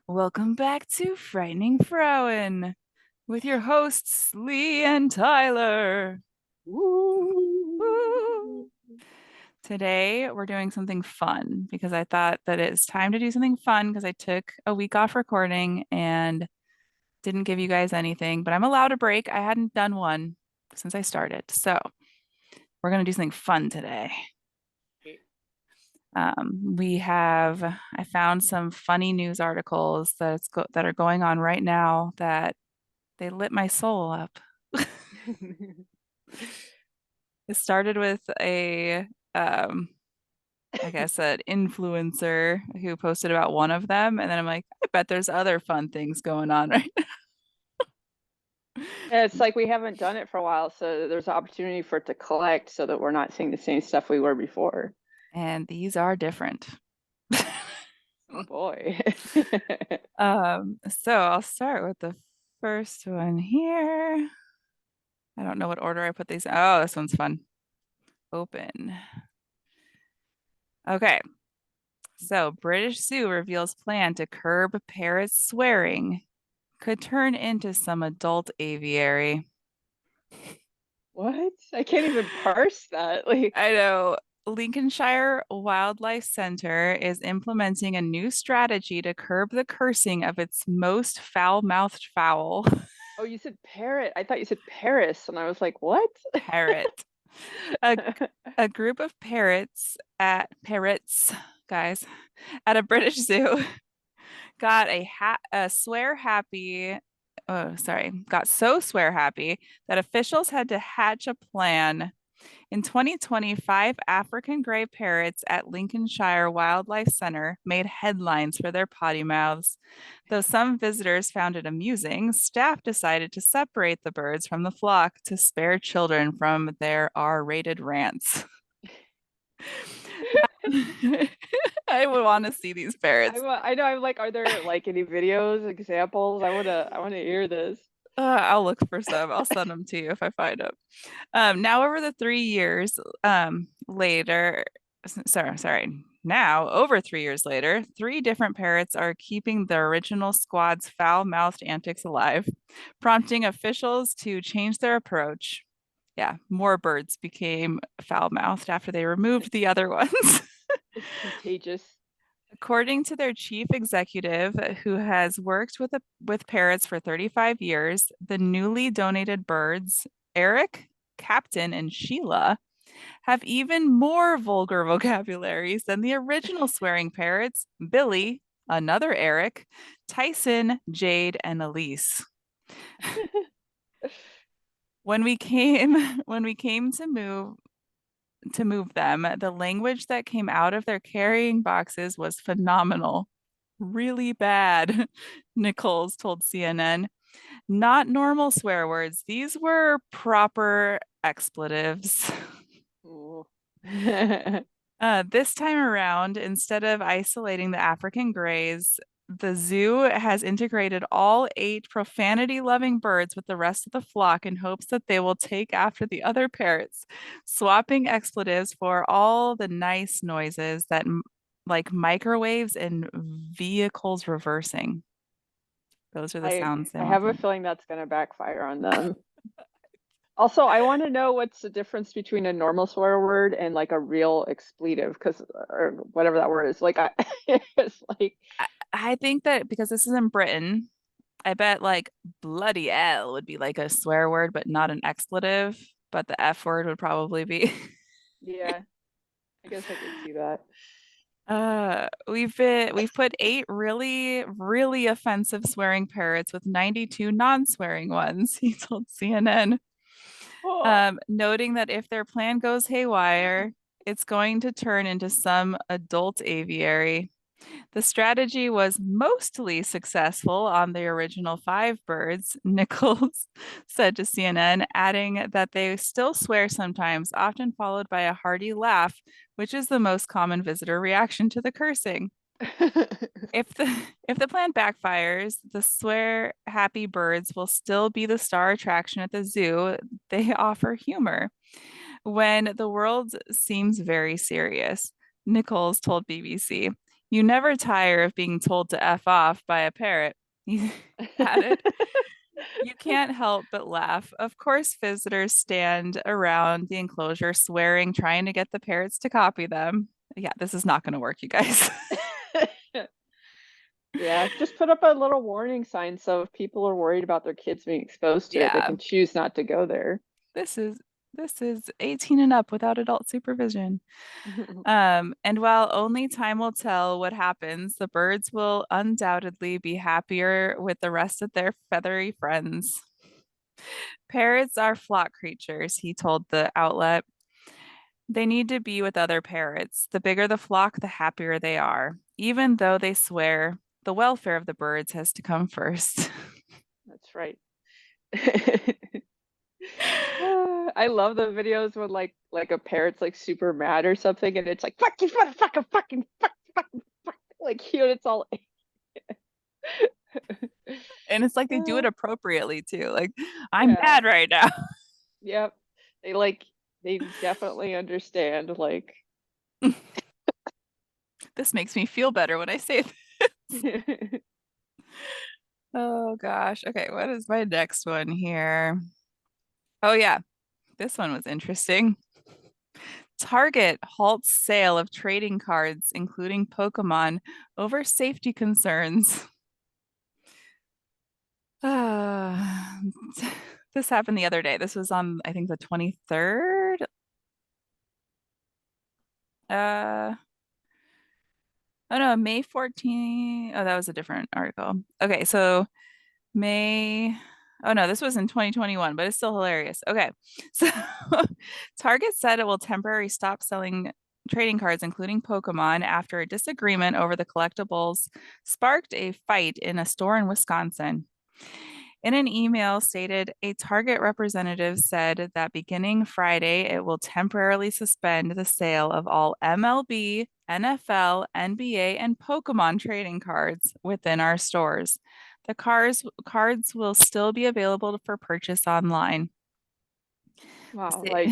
Welcome back to Frightening Frauen with your hosts, Lee and Tyler. Woo! Woo. Today, we're doing something fun because I thought that it's time to do something fun because I took a week off recording and didn't give you guys anything, but I'm allowed a break. I hadn't done one since I started. So, we're going to do something fun today. I found some funny news articles that are going on right now that they lit my soul up. It started with um, I guess, an influencer who posted about one of them, and then I'm like, I bet there's other fun things going on, right? Yeah, it's like we haven't done it for a while, so there's an opportunity for it to collect so that we're not seeing the same stuff we were before. And these are different. Oh boy. So I'll start with the first one here. I don't know what order I put these. Oh, this one's fun. Open. Okay. So British Zoo reveals plan to curb parrots swearing. Could turn into some adult aviary. What? I can't even parse that. Like, I know. Lincolnshire Wildlife Center is implementing a new strategy to curb the cursing of its most foul-mouthed fowl, oh, you said parrot. I thought you said Paris, and I was like, what? parrot. A, a group of parrots, guys, at a British zoo got a swear happy. Oh, sorry, got so swear happy that officials had to hatch a plan. In 2025, African gray parrots at Lincolnshire Wildlife Center made headlines for their potty mouths. Though some visitors found it amusing, staff decided to separate the birds from the flock to spare children from their R-rated rants. I would want to see these parrots. I know. I'm like, are there like any videos, examples? I wanna hear this. I'll look for some. I'll send them to you if I find them. Now over the 3 years later, sorry. Now, over 3 years later, three different parrots are keeping the original squad's foul-mouthed antics alive, prompting officials to change their approach. Yeah, more birds became foul-mouthed after they removed the other ones. It's contagious. According to their chief executive, who has worked with parrots for 35 years, the newly donated birds, Eric, Captain, and Sheila, have even more vulgar vocabularies than the original swearing parrots, Billy, another Eric, Tyson, Jade, and Elise. When we came to move them, the language that came out of their carrying boxes was phenomenal. Really bad, Nichols told CNN. Not normal swear words. These were proper expletives. Ooh. This time around, instead of isolating the African grays, the zoo has integrated all eight profanity-loving birds with the rest of the flock in hopes that they will take after the other parrots, swapping expletives for all the nice noises that like microwaves and vehicles reversing. Those are the I sounds they I want have a them. feeling that's gonna backfire on them. Also, I want to know what's the difference between a normal swear word and like a real expletive, because or whatever that word is. Like it's like I think that because this is in Britain, I bet like bloody hell would be like a swear word, but not an expletive. But the F word would probably be. yeah, I guess I could see that. We've put eight really offensive swearing parrots with 92 non-swearing ones, he told CNN. Oh. Noting that if their plan goes haywire, it's going to turn into some adult aviary. The strategy was mostly successful on the original five birds, Nichols said to CNN, adding that they still swear sometimes, often followed by a hearty laugh, which is the most common visitor reaction to the cursing. If the if the plan backfires, the swear happy birds will still be the star attraction at the zoo. They offer humor when the world seems very serious. Nichols told BBC. You never tire of being told to F off by a parrot. He added, you can't help but laugh. Of course, visitors stand around the enclosure swearing, trying to get the parrots to copy them. Yeah, this is not going to work, you guys. Yeah, just put up a little warning sign so if people are worried about their kids being exposed to it, they Yeah, can choose not to go there. this is this is 18 and up without adult supervision. And while only time will tell what happens, the birds will undoubtedly be happier with the rest of their feathery friends. Parrots are flock creatures, he told the outlet. They need to be with other parrots. The bigger the flock, the happier they are. Even though they swear, the welfare of the birds has to come first. That's right. I love the videos when like a parrot's like super mad or something, and it's like fuck you, motherfucker, fucking fuck, like you know, it's all. And it's like they do it appropriately too. Like, I'm Yeah, mad right now. yep. They they definitely understand. Like, This makes me feel better when I say this. Oh gosh. Okay, what is my next one here? Oh yeah, this one was interesting. Target halts sale of trading cards, including Pokemon, over safety concerns. Uh, this happened the other day. This was on, I think, the 23rd. Uh, oh no, May 14th. Oh, that was a different article. Okay, so May. Oh no, this was in 2021, but it's still hilarious. Okay. So Target said it will temporarily stop selling trading cards, including Pokemon, after a disagreement over the collectibles sparked a fight in a store in Wisconsin. In an email stated, a Target representative said that beginning Friday, it will temporarily suspend the sale of all MLB, NFL, NBA, and Pokemon trading cards within our stores. The cards will still be available for purchase online. wow, like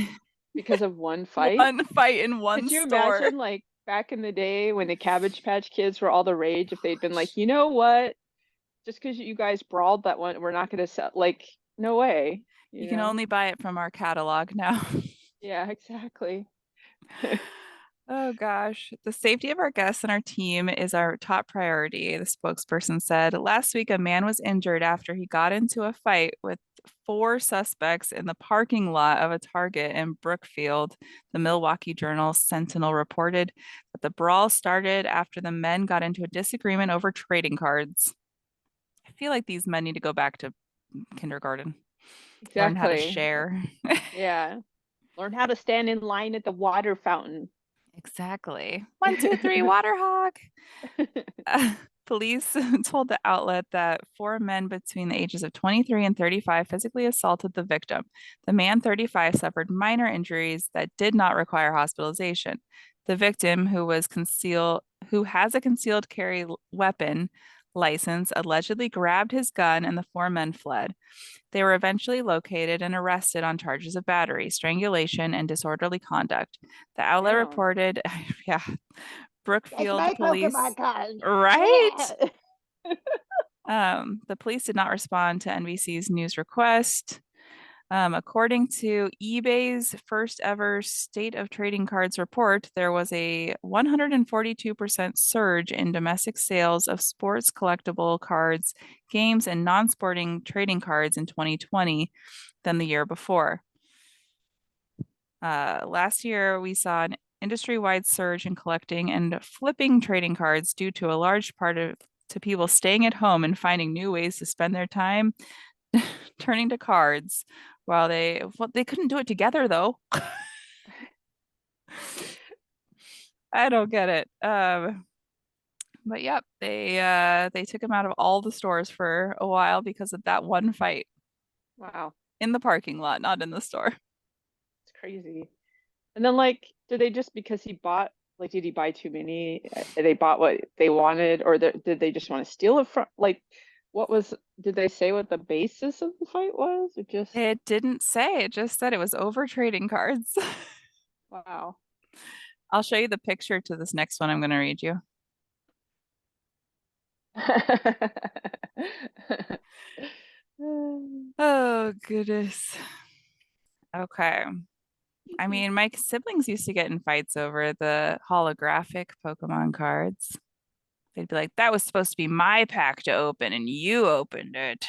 because of one fight. One fight in Could one you store. imagine like back in the day when the Cabbage Patch Kids were all the rage if they'd been like, you know what? Just because you guys brawled that one, we're not going to sell. Like, no way, You you can know? only buy it from our catalog now. Yeah, exactly. Oh gosh, the safety of our guests and our team is our top priority, the spokesperson said. Last week, a man was injured after he got into a fight with four suspects in the parking lot of a Target in Brookfield. The Milwaukee Journal Sentinel reported that the brawl started after the men got into a disagreement over trading cards. I feel like these men need to go back to kindergarten, learn how to Exactly. share. Yeah. Learn how to stand in line at the water fountain. Exactly. One, two, three, water hog. Uh, Police told the outlet that four men between the ages of 23 and 35 physically assaulted the victim. The man 35 suffered minor injuries that did not require hospitalization. The victim, who has a concealed carry weapon license, allegedly grabbed his gun and the four men fled. They were eventually located and arrested on charges of battery, strangulation, and disorderly conduct. The outlet Damn. reported, yeah, That's Brookfield my Pokemon police, card. right? Yeah. The police did not respond to NBC's news request. According to eBay's first ever State of Trading Cards report, there was a 142% surge in domestic sales of sports collectible cards, games, and non sporting trading cards in 2020 than the year before. Last year, we saw an industry-wide surge in collecting and flipping trading cards due to a large part of to people staying at home and finding new ways to spend their time turning to cards while they couldn't do it together though. I don't get it. But yep, they took him out of all the stores for a while because of that one fight Wow. in the parking lot, not in the store. It's crazy. And then like, did they just because he bought like did he buy too many? They bought what they wanted, or did they just want to steal it from like what was did they say what the basis of the fight was? Or just It didn't say, it just said it was over trading cards. wow. I'll show you the picture to this next one I'm going to read you. Oh, goodness. Okay. I mean, my siblings used to get in fights over the holographic Pokemon cards. They'd be like, that was supposed to be my pack to open, and you opened it.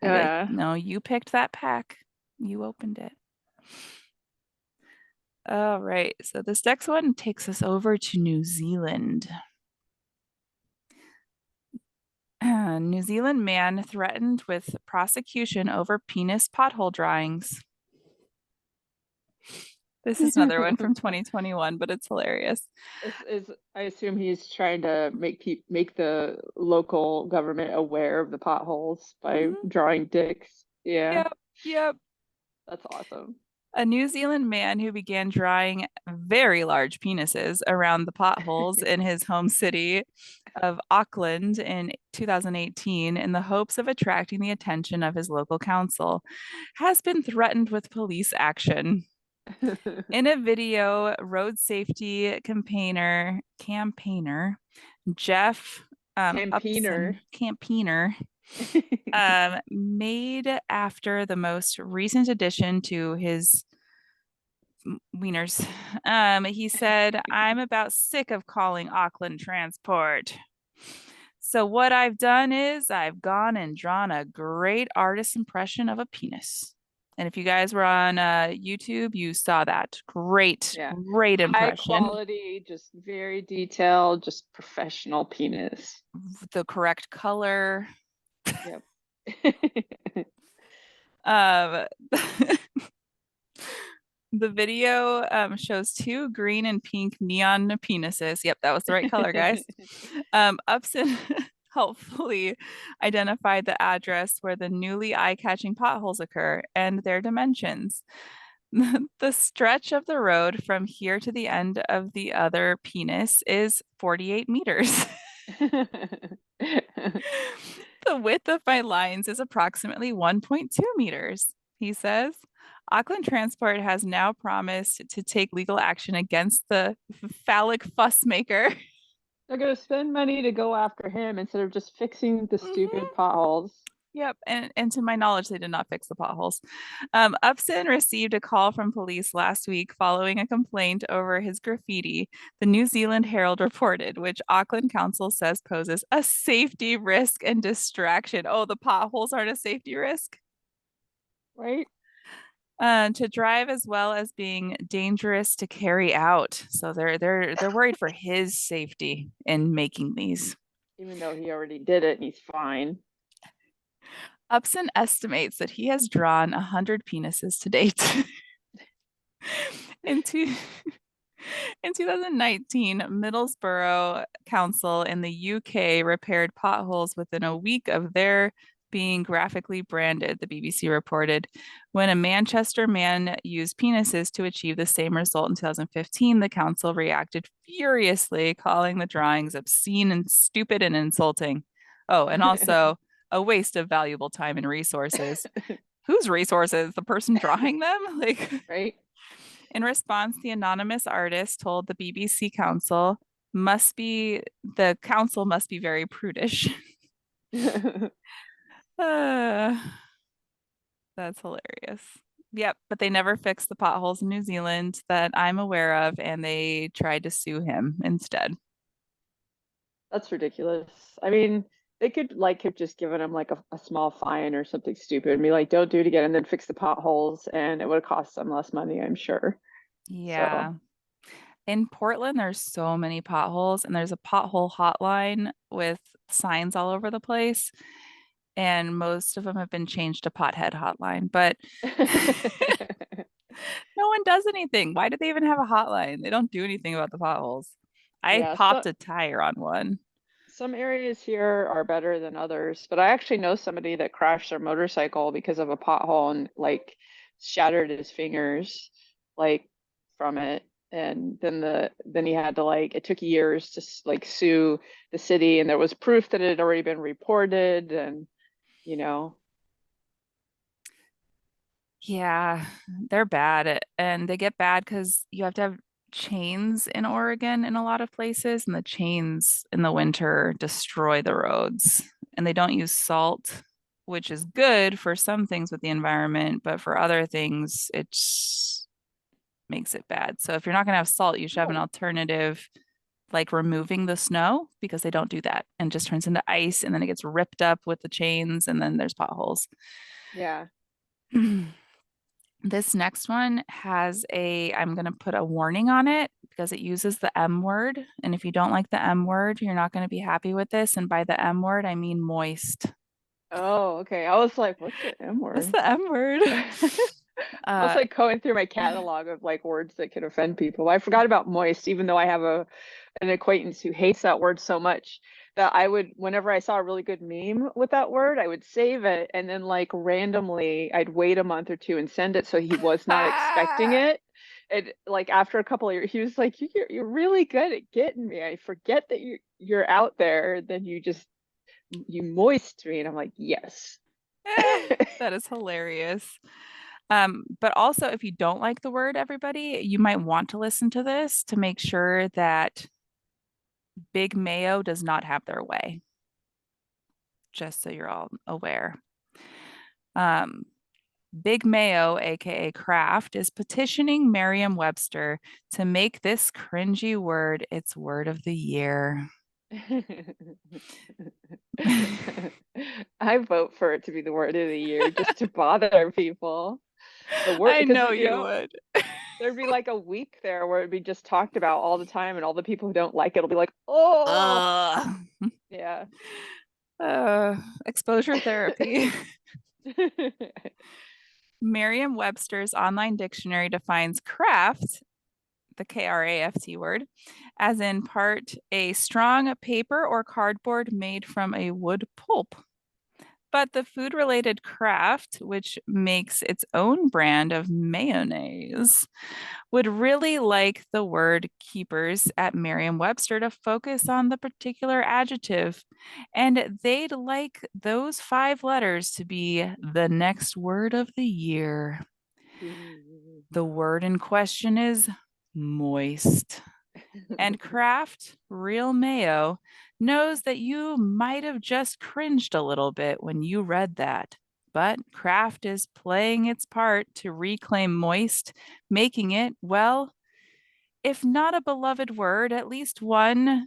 I'd be like, Yeah. no, you picked that pack. You opened it. All right. So this next one takes us over to New Zealand. New Zealand man threatened with prosecution over penis pothole drawings. This is another one from 2021, but it's hilarious. Is I assume he's trying to make the local government aware of the potholes by Mhm. drawing dicks. Yeah, Yep, yep. that's awesome. A New Zealand man who began drawing very large penises around the potholes in his home city of Auckland in 2018 in the hopes of attracting the attention of his local council has been threatened with police action. In a video, road safety campaigner Jeff Campaigner. Campaigner made after the most recent addition to his wieners. He said, I'm about sick of calling Auckland transport. So what I've done is I've gone and drawn a great artist impression of a penis. And if you guys were on YouTube, you saw that. Great, Yeah. great High impression. quality, just very detailed, just professional penis. The correct color. Yep. Um, the video shows two green and pink neon penises. Yep, that was the right color, guys. Upson helpfully identified the address where the newly eye-catching potholes occur and their dimensions. The stretch of the road from here to the end of the other penis is 48 meters. The width of my lines is approximately 1.2 meters, he says. Auckland Transport has now promised to take legal action against the phallic fussmaker. They're gonna spend money to go after him instead of just fixing the stupid Mhm. potholes. Yep, and to my knowledge, they did not fix the potholes. Upson received a call from police last week following a complaint over his graffiti, the New Zealand Herald reported, which Auckland Council says poses a safety risk and distraction. Oh, the potholes aren't a safety risk? Right? To drive as well as being dangerous to carry out. So they're worried for his safety in making these. Even though he already did it and he's fine. Upson estimates that he has drawn 100 penises to date. in, two, in 2019, Middlesbrough Council in the UK repaired potholes within a week of their being graphically branded, the BBC reported. When a Manchester man used penises to achieve the same result in 2015, the council reacted furiously, calling the drawings obscene and stupid and insulting. Oh, and also a waste of valuable time and resources. Whose resources? The person drawing them? Like, Right? in response, the anonymous artist told the BBC council must be the council must be very prudish. Uh, that's hilarious. Yep, but they never fixed the potholes in New Zealand that I'm aware of, and they tried to sue him instead. That's ridiculous. I mean, they could like have just given him like a small fine or something stupid and be like, don't do it again, and then fix the potholes, and it would have cost them less money, I'm sure. So Yeah. In Portland, there's so many potholes, and there's a pothole hotline with signs all over the place, and most of them have been changed to pothead hotline, but no one does anything. Why do they even have a hotline? They don't do anything about the potholes. I yeah, popped so a tire on one. some areas here are better than others, but I actually know somebody that crashed their motorcycle because of a pothole and like shattered his fingers like from it. And then he had to like it took years to like sue the city, and there was proof that it had already been reported, and you know, Yeah, they're bad and they get bad because you have to have chains in Oregon in a lot of places, and the chains in the winter destroy the roads. And they don't use salt, which is good for some things with the environment, but for other things, it makes it bad. So if you're not going to have salt, you should have an Oh, alternative, like removing the snow, because they don't do that and just turns into ice and then it gets ripped up with the chains and then there's potholes. yeah. This next one has I'm going to put a warning on it because it uses the M word. And if you don't like the M word, you're not going to be happy with this. And by the M word, I mean moist. Oh, okay. I was like, what's the M What's word? the M word? I was Uh, like going through my catalog of like words that could offend people. I forgot about moist, even though I have a an acquaintance who hates that word so much that I would, whenever I saw a really good meme with that word, I would save it and then like randomly I'd wait a month or two and send it so he was not expecting it. And like after a couple of years, he was like, you're really good at getting me. I forget that you're out there, then you moist me." And I'm like, yes. that is hilarious. But also, if you don't like the word, everybody, you might want to listen to this to make sure that Big Mayo does not have their way, just so you're all aware. Um, Big Mayo, aka Kraft, is petitioning Merriam-Webster to make this cringy word its word of the year. I vote for it to be the word of the year just to bother people. The word, I because know you would. there'd be like a week there where it'd be just talked about all the time, and all the people who don't like it'll be like, oh, Ugh. yeah. Uh, exposure therapy. Merriam-Webster's online dictionary defines craft, the Kraft word, as in part a strong paper or cardboard made from a wood pulp. But the food related craft, which makes its own brand of mayonnaise, would really like the word keepers at Merriam Webster to focus on the particular adjective. And they'd like those 5 letters to be the next word of the year. The word in question is moist. And Kraft, real mayo, knows that you might have just cringed a little bit when you read that. But Kraft is playing its part to reclaim moist, making it, well, if not a beloved word, at least one,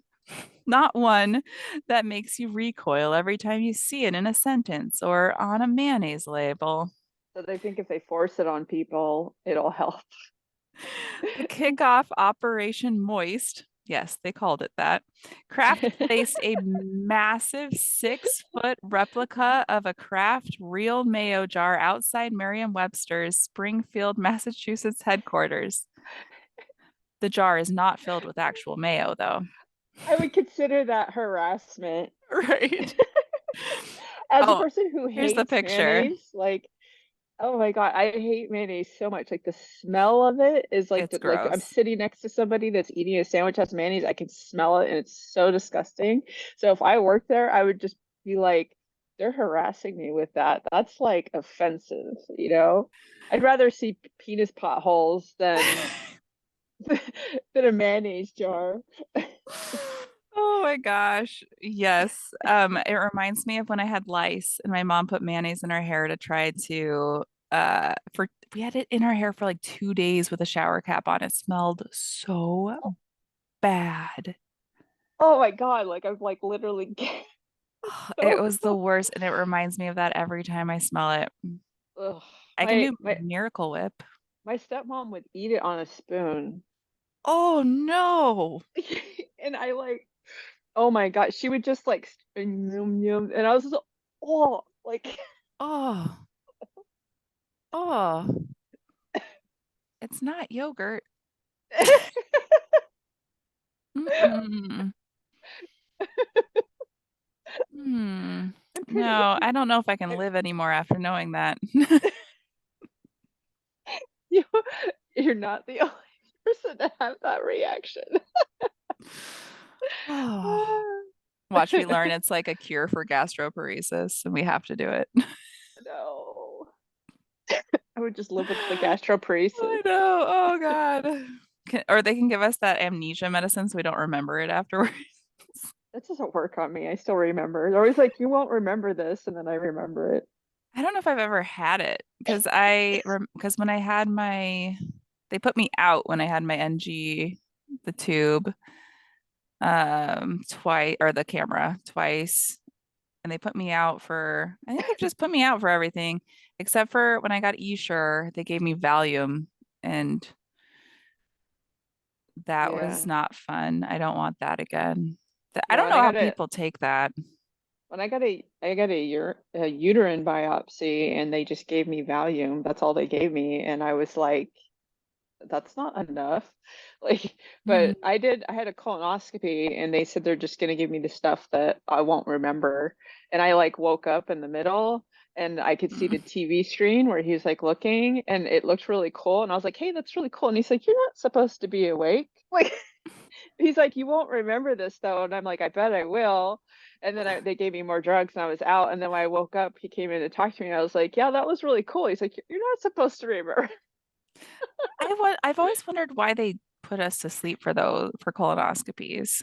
not one, that makes you recoil every time you see it in a sentence or on a mayonnaise label. So they think if they force it on people, it'll help. The kickoff Operation Moist, yes, they called it that. Kraft placed a massive 6-foot replica of a Kraft real mayo jar outside Merriam-Webster's Springfield, Massachusetts headquarters. The jar is not filled with actual mayo, though. I would consider that harassment. Right. As a Oh, person who here's the hates picture. mayonnaise, like, oh my God, I hate mayonnaise so much. Like the smell of it is like It's like I'm gross. sitting next to somebody that's eating a sandwich has mayonnaise, I can smell it and it's so disgusting. So if I worked there, I would just be like, they're harassing me with that. That's like offensive, you know? I'd rather see penis potholes than than a mayonnaise jar. Oh my gosh. Yes. It reminds me of when I had lice and my mom put mayonnaise in our hair to try to for we had it in our hair for like 2 days with a shower cap on. It smelled so bad. Oh my God, like I'm like literally It so was the gross. worst, and it reminds me of that every time I smell it. Ugh. I can My do my Miracle Whip. my stepmom would eat it on a spoon. Oh no. And I like, oh my God, she would just like yum, yum, and I was just, oh, like Oh, oh, it's not yogurt. Mm-mm. Hmm. I'm pretty No, I don't know if I can live anymore after knowing that. you you're not the only person to have that reaction. Oh, watch me learn. It's like a cure for gastroparesis, and we have to do it. No. I would just live with the gastroparesis. I know. Oh God. Or they can give us that amnesia medicine so we don't remember it afterwards. That doesn't work on me. I still remember. They're always like, you won't remember this, and then I remember it. I don't know if I've ever had it because when I had my they put me out when I had my NG the tube twice or the camera twice, and they put me out for I think they've just put me out for everything except for when I got Esure, they gave me Valium, and that was Yeah. not fun. I don't want that again. I Yeah, don't know how people take that. when I got a uterine biopsy and they just gave me Valium. That's all they gave me, and I was like, that's not enough. Like, Mm. but I had a colonoscopy and they said they're just gonna give me the stuff that I won't remember. And I like woke up in the middle and I could see the TV screen where he was like looking and it looked really cool. And I was like, hey, that's really cool. And he's like, you're not supposed to be awake. Like he's like, you won't remember this though. And I'm like, I bet I will. And then they gave me more drugs and I was out. And then when I woke up, he came in to talk to me. And I was like, yeah, that was really cool. He's like, you're not supposed to remember. I've always wondered why they put us to sleep for those for colonoscopies.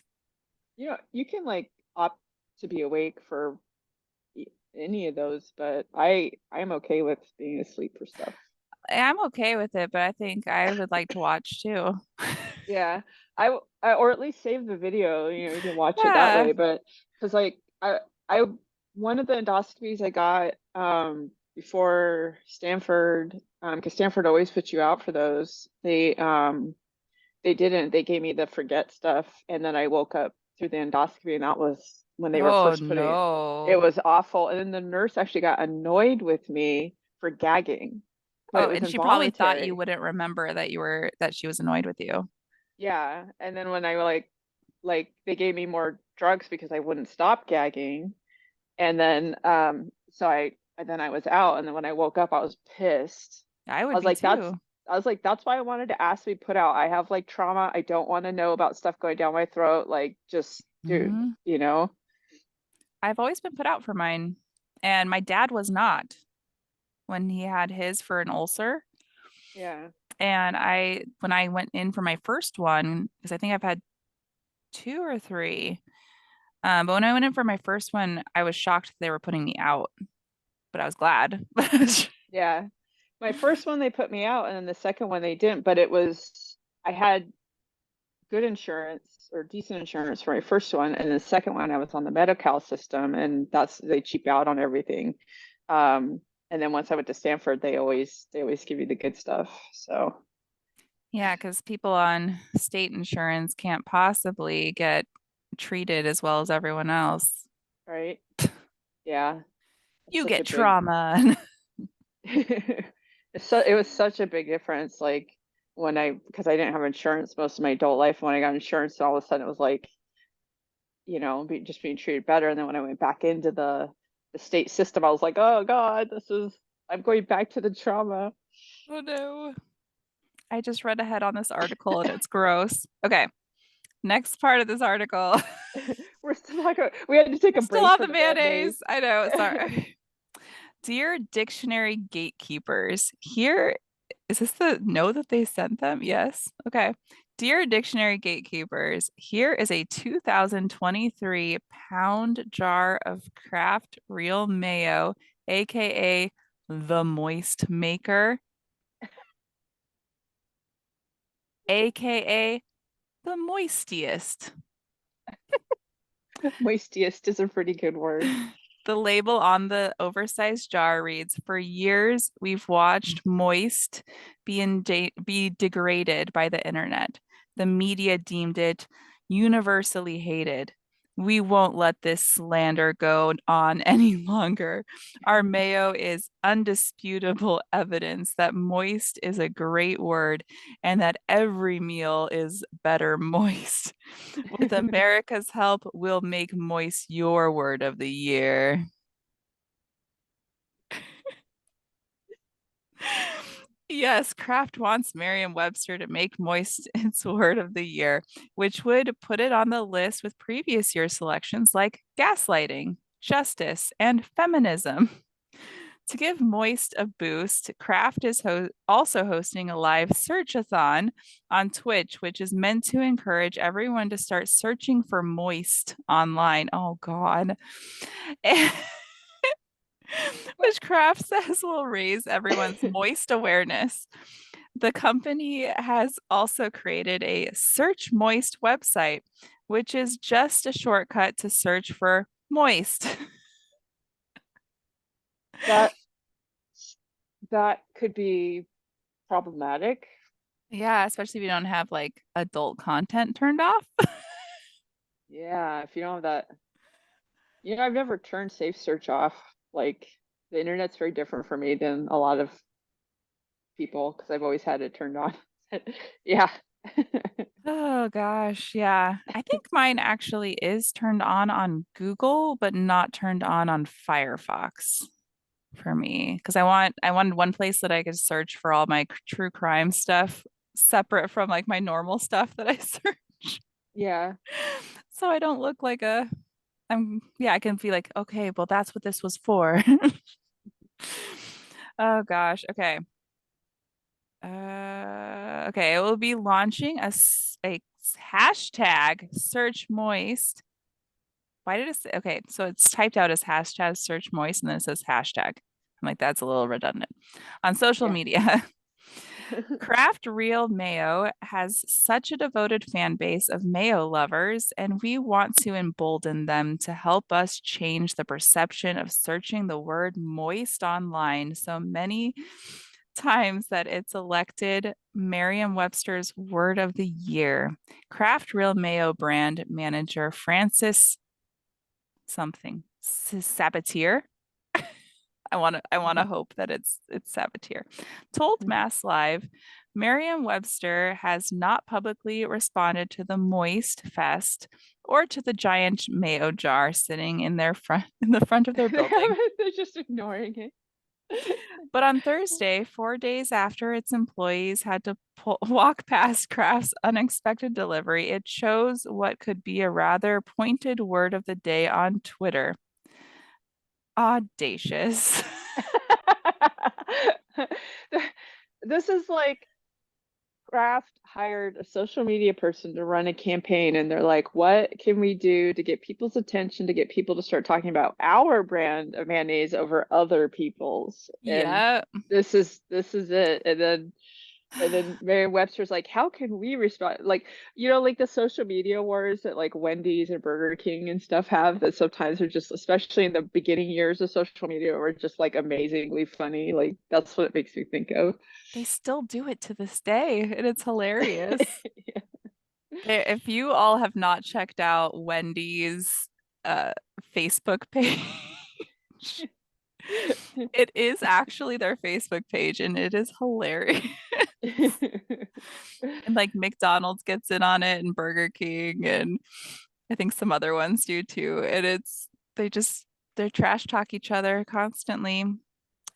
You know, you can like opt to be awake for any of those, but I'm okay with being asleep for stuff. I'm okay with it, but I think I would like to watch too. Yeah, or at least save the video. You know, you can watch it that Yeah. way. But because like I one of the endoscopies I got before Stanford, because Stanford always puts you out for those. They didn't. They gave me the forget stuff, and then I woke up through the endoscopy, and that was when they were Oh first putting it. It no. was awful. And then the nurse actually got annoyed with me for gagging, but Oh, it was and she probably thought you involuntary. wouldn't remember that she was annoyed with you. Yeah. And then when I like they gave me more drugs because I wouldn't stop gagging. And then so and then I was out, and then when I woke up I was pissed. I I would was be like, too. that's why I wanted to ask to be put out. I have like trauma. I don't want to know about stuff going down my throat. Like, just dude, Hmm. you know? I've always been put out for mine, and my dad was not when he had his for an ulcer. Yeah. And when I went in for my first one, because I think I've had two or three, but when I went in for my first one, I was shocked they were putting me out, but I was glad. Yeah. My first one they put me out, and then the second one they didn't, but it was I had good insurance or decent insurance for my first one, and the second one I was on the Medi-Cal system, and that's they cheap out on everything. Um, and then once I went to Stanford, they always give you the good stuff. So, Yeah, because people on state insurance can't possibly get treated as well as everyone else. right? Yeah, it's You such get a big trauma. it was such a big difference. Like when because I didn't have insurance most of my adult life, when I got insurance, all of a sudden it was like, just being treated better. And then when I went back into the state system, I was like, oh God, I'm going back to the trauma. Oh no. I just read ahead on this article and it's gross. Okay, next part of this article. We're still not going, we had to take We're a still break on for the the mayonnaise. mayonnaise. I know, sorry. Dear dictionary gatekeepers, here is this the note that they sent them? Yes. Okay. Dear dictionary gatekeepers, here is a 2023 pound jar of Kraft real mayo, aka the moist maker, aka the moistiest. Moistiest is a pretty good word. The label on the oversized jar reads, "For years, we've watched Moist be degraded by the internet. The media deemed it universally hated. We won't let this slander go on any longer. Our mayo is undisputable evidence that moist is a great word and that every meal is better moist. With America's help, we'll make moist your word of the year." Yes, Kraft wants Merriam-Webster to make moist its word of the year, which would put it on the list with previous year selections like gaslighting, justice, and feminism. To give Moist a boost, Kraft is also hosting a live searchathon on Twitch, which is meant to encourage everyone to start searching for Moist online. Oh, God. Which Kraft says will raise everyone's moist awareness. The company has also created a Search Moist website, which is just a shortcut to search for moist. That that could be problematic. Yeah, especially if you don't have like adult content turned off. Yeah, if you don't have that. I've never turned Safe Search off. Like the internet's very different for me than a lot of people because I've always had it turned on. Yeah. Oh gosh, yeah. I think mine actually is turned on Google, but not turned on Firefox for me because I wanted one place that I could search for all my true crime stuff separate from like my normal stuff that I search. Yeah. So I don't look like I can be like, okay, well that's what this was for. Oh gosh, okay. Okay, it will be launching a hashtag search moist. Why did it say? Okay, so it's typed out as hashtag search moist and then it says hashtag. I'm like, that's a little redundant. On social Yeah. media, Kraft Real Mayo has such a devoted fan base of mayo lovers, and we want to embolden them to help us change the perception of searching the word moist online so many times that it's elected Merriam-Webster's Word of the Year. Kraft Real Mayo brand manager Francis something Sabatier. I want to hope that it's Sabatier. Told Mass Live, Merriam-Webster has not publicly responded to the Moist Fest or to the giant mayo jar sitting in the front of their building. They're just ignoring it. But on Thursday, 4 days after its employees had to walk past Kraft's unexpected delivery, it chose what could be a rather pointed word of the day on Twitter: audacious. This is like Kraft hired a social media person to run a campaign, and they're like, what can we do to get people's attention, to get people to start talking about our brand of mayonnaise over other people's? And Yeah, this is it. And then Merriam-Webster's like, how can we respond? Like, like the social media wars that like Wendy's and Burger King and stuff have that sometimes are just, especially in the beginning years of social media, were just like amazingly funny. Like that's what it makes me think of. they still do it to this day, and it's hilarious. If you all have not checked out Wendy's uh, Facebook page, it is actually their Facebook page, and it is hilarious. And like McDonald's gets in on it, and Burger King, and I think some other ones do too. And they just they trash talk each other constantly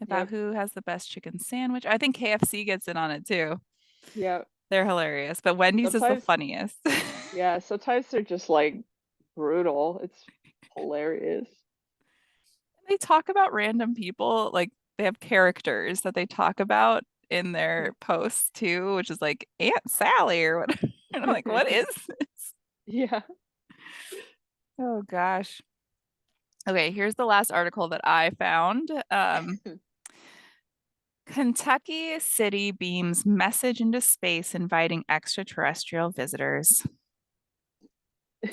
about Yep. who has the best chicken sandwich. I think KFC gets in on it too. Yep. They're hilarious, but Wendy's is the Sometimes, funniest. yeah, sometimes they're just like brutal. It's hilarious. They talk about random people, like they have characters that they talk about in their posts too, which is like Aunt Sally or whatever. And I'm like, what is this? Yeah. Oh gosh. Okay, here's the last article that I found. Kentucky City beams message into space inviting extraterrestrial visitors.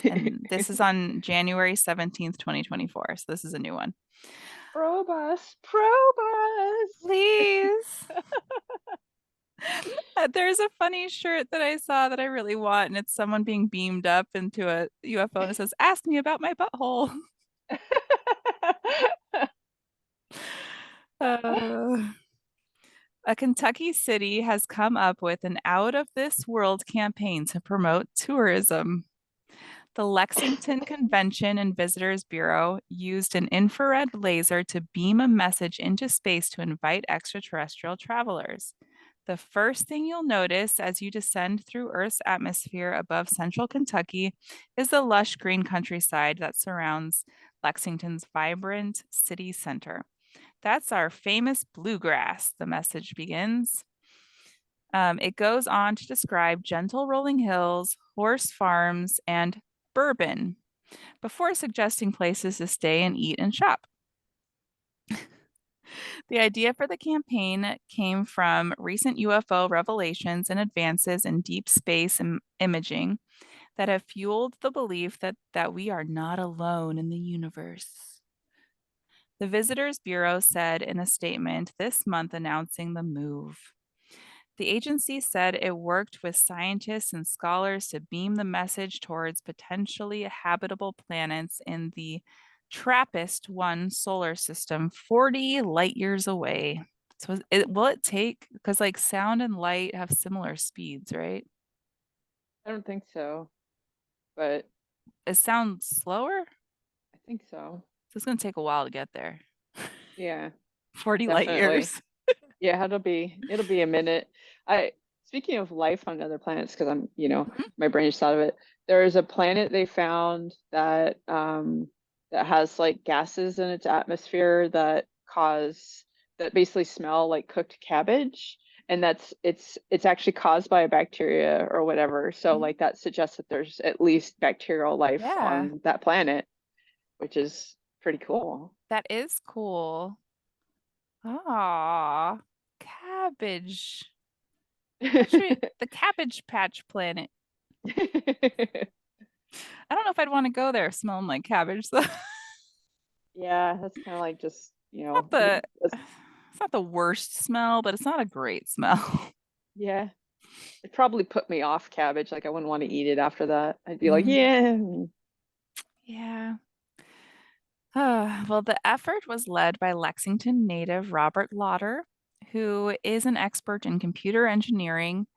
And this is on January 17th, 2024. So this is a new one. Probus, Probus. Please. There's a funny shirt that I saw that I really want, and it's someone being beamed up into a UFO and it says, "Ask me about my butthole." Uh, a Kentucky city has come up with an out of this world campaign to promote tourism. The Lexington Convention and Visitors Bureau used an infrared laser to beam a message into space to invite extraterrestrial travelers. The first thing you'll notice as you descend through Earth's atmosphere above central Kentucky is the lush green countryside that surrounds Lexington's vibrant city center. That's our famous bluegrass, the message begins. It goes on to describe gentle rolling hills, horse farms, and bourbon before suggesting places to stay and eat and shop. The idea for the campaign came from recent UFO revelations and advances in deep space imaging that have fueled the belief that we are not alone in the universe. The Visitors Bureau said in a statement this month announcing the move. The agency said it worked with scientists and scholars to beam the message towards potentially habitable planets in the TRAPPIST 1 solar system, 40 light years away. So will it take, because like sound and light have similar speeds, right? I don't think so, but Is sound slower? I think so. So it's going to take a while to get there. Yeah, 40 light definitely. years. Yeah, it'll be a minute. I Speaking of life on other planets, because Mhm. my brain just thought of it. There is a planet they found that has like gases in its atmosphere that basically smell like cooked cabbage, and it's actually caused by a bacteria or whatever. So Mhm. like that suggests that there's at least bacterial life Yeah, on that planet, which is pretty cool. that is cool. Ah, cabbage. Actually, the Cabbage Patch Planet. I don't know if I'd want to go there smelling like cabbage though. Yeah, that's kind of like just, Not the that's, it's not the worst smell, but it's not a great smell. yeah, it probably put me off cabbage. Like I wouldn't want to eat it after that. I'd be like, Mhm. yeah. Yeah. Well, the effort was led by Lexington native Robert Lauder, who is an expert in computer engineering,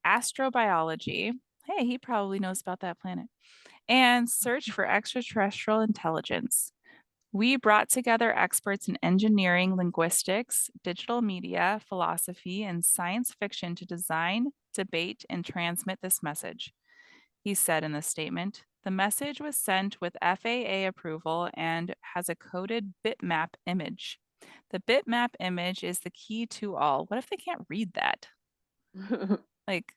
astrobiology. Hey, he probably knows about that planet. And search for extraterrestrial intelligence. We brought together experts in engineering, linguistics, digital media, philosophy, and science fiction to design, debate, and transmit this message. He said in the statement, the message was sent with FAA approval and has a coded bitmap image. The bitmap image is the key to all. What if they can't read that? Like,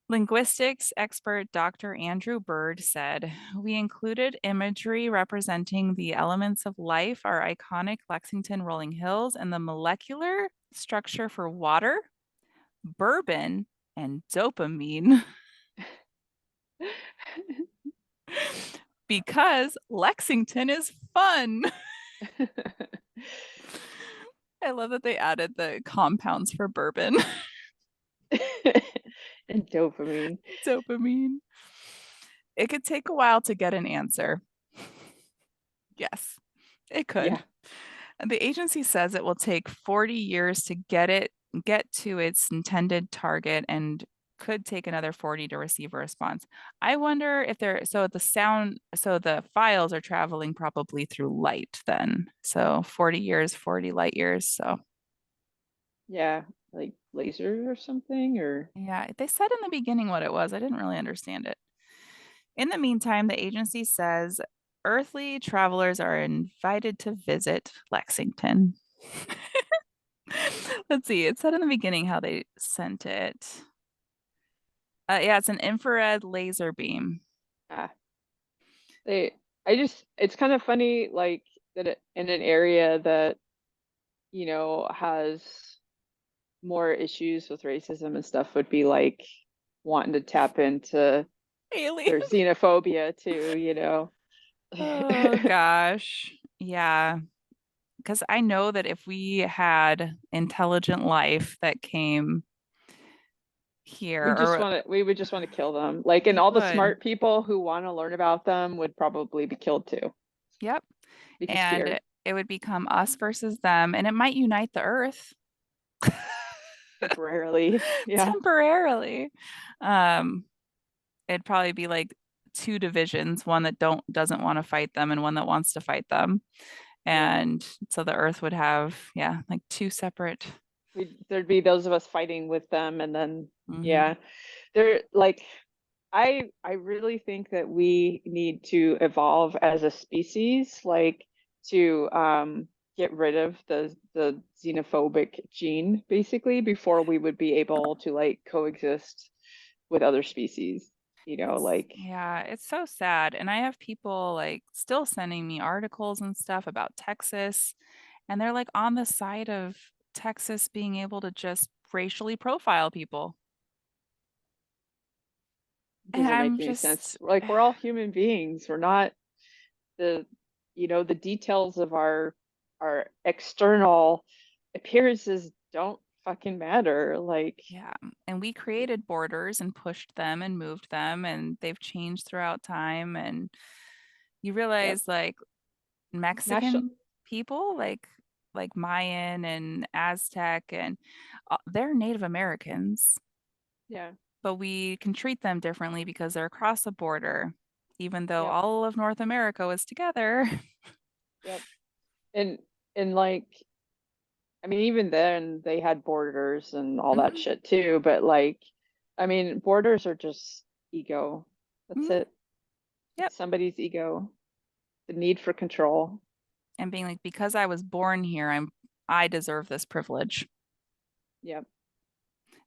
linguistics expert Dr. Andrew Bird said, we included imagery representing the elements of life, our iconic Lexington rolling hills, and the molecular structure for water, bourbon, and dopamine. Because Lexington is fun. I love that they added the compounds for bourbon. And dopamine. Dopamine. It could take a while to get an answer. Yes, it could. Yeah. And the agency says it will take 40 years to get to its intended target and could take another 40 to receive a response. I wonder if they're so the files are traveling probably through light then. So 40 years, 40 light years. So Yeah. Like lasers or something or yeah, they said in the beginning what it was. I didn't really understand it. In the meantime, the agency says earthly travelers are invited to visit Lexington. Let's see. It said in the beginning how they sent it. Yeah, it's an infrared laser beam. ah, they it's kind of funny like in an area that, has more issues with racism and stuff would be like wanting to tap into Alien. their xenophobia too. Oh gosh. Yeah. Because I know that if we had intelligent life that came here, or We would just want to kill them. Like, and we all the would. smart people who want to learn about them would probably be killed too. Yep. Be And scared it would become us versus them, and it might unite the earth temporarily. Yeah. temporarily. Um, it'd probably be like two divisions, one that doesn't want to fight them and one that wants to fight them. Yeah. And so the earth would have, yeah, like two separate. There'd be those of us fighting with them and then Mhm. yeah. They're like I really think that we need to evolve as a species. Like to get rid of the xenophobic gene basically before we would be able to like coexist with other species, like Yeah, it's so sad. And I have people like still sending me articles and stuff about Texas, and they're like on the side of Texas being able to just racially profile people. And doesn't I'm make any just, sense. Like we're all human beings. We're not the the details of our external appearances don't fucking matter. Like yeah. And we created borders and pushed them and moved them, and they've changed throughout time. And you yep. realize like National Mexican people, like Mayan and Aztec, and they're Native Americans, yeah. but we can treat them differently because they're across the border, even though Yep. all of North America was together. Yep. And like I mean, even then they had borders and all that Mhm, shit too. But like, I mean, borders are just ego. That's mhm, it. yep. It's somebody's ego, the need for control. And being like, because I was born here, I deserve this privilege. Yep.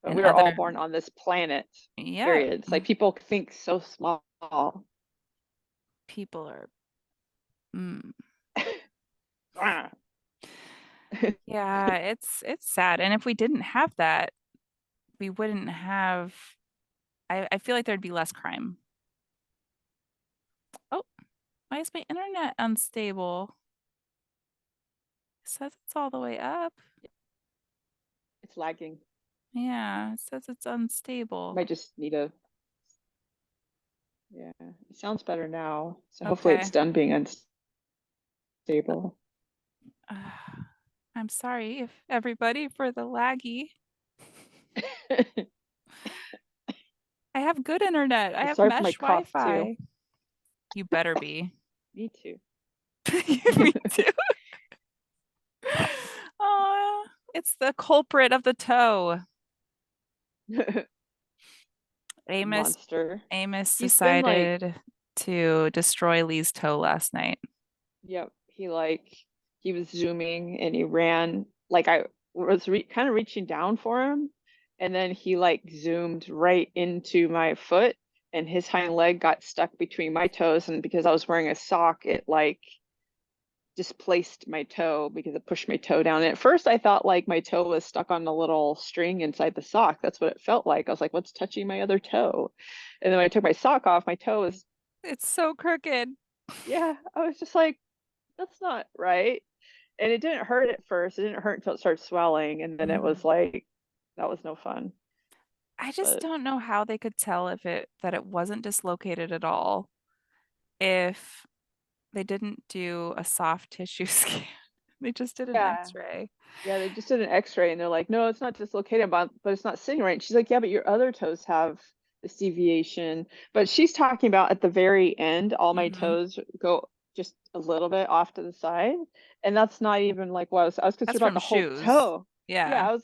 But And we are other, all born on this planet, yeah, period. It's like people think so small. people are, mm, Ah. yeah, it's sad. And if we didn't have that, we wouldn't have, I feel like there'd be less crime. Oh, why is my internet unstable? It says it's all the way up. It's lagging. Yeah, it says it's Might unstable. just need a, yeah, it sounds better now. So hopefully it's Okay. done being unstable. I'm sorry if everybody for the laggy. I have good internet. I have Sorry for my mesh cough too. Wi-Fi. You better be. Me too. Me too. Oh, it's the culprit of the toe. Amos Monster. Amos He's been like, decided to destroy Lee's toe last night. yep, he was zooming and he ran like I was kind of reaching down for him and then he like zoomed right into my foot and his hind leg got stuck between my toes and because I was wearing a sock it like displaced my toe because it pushed my toe down. And at first I thought like my toe was stuck on a little string inside the sock. That's what it felt like. I was like, what's touching my other toe? And then when I took my sock off, my toe was, It's so crooked. yeah, I was just like, that's not right. And it didn't hurt at first. It didn't hurt until it started swelling. And then it Mm. was like, that was no fun. I just But don't know how they could tell if it that it wasn't dislocated at all if they didn't do a soft tissue scan. They just did an yeah, X-ray. yeah, they just did an x-ray and they're like, no, it's not dislocated, but it's not sitting right. And she's like, yeah, but your other toes have this deviation. But she's talking about at the very end, all my Hmm. toes go just a little bit off to the side. And that's not even like what I was That's concerned about from the whole shoes. toe. Yeah, Yeah.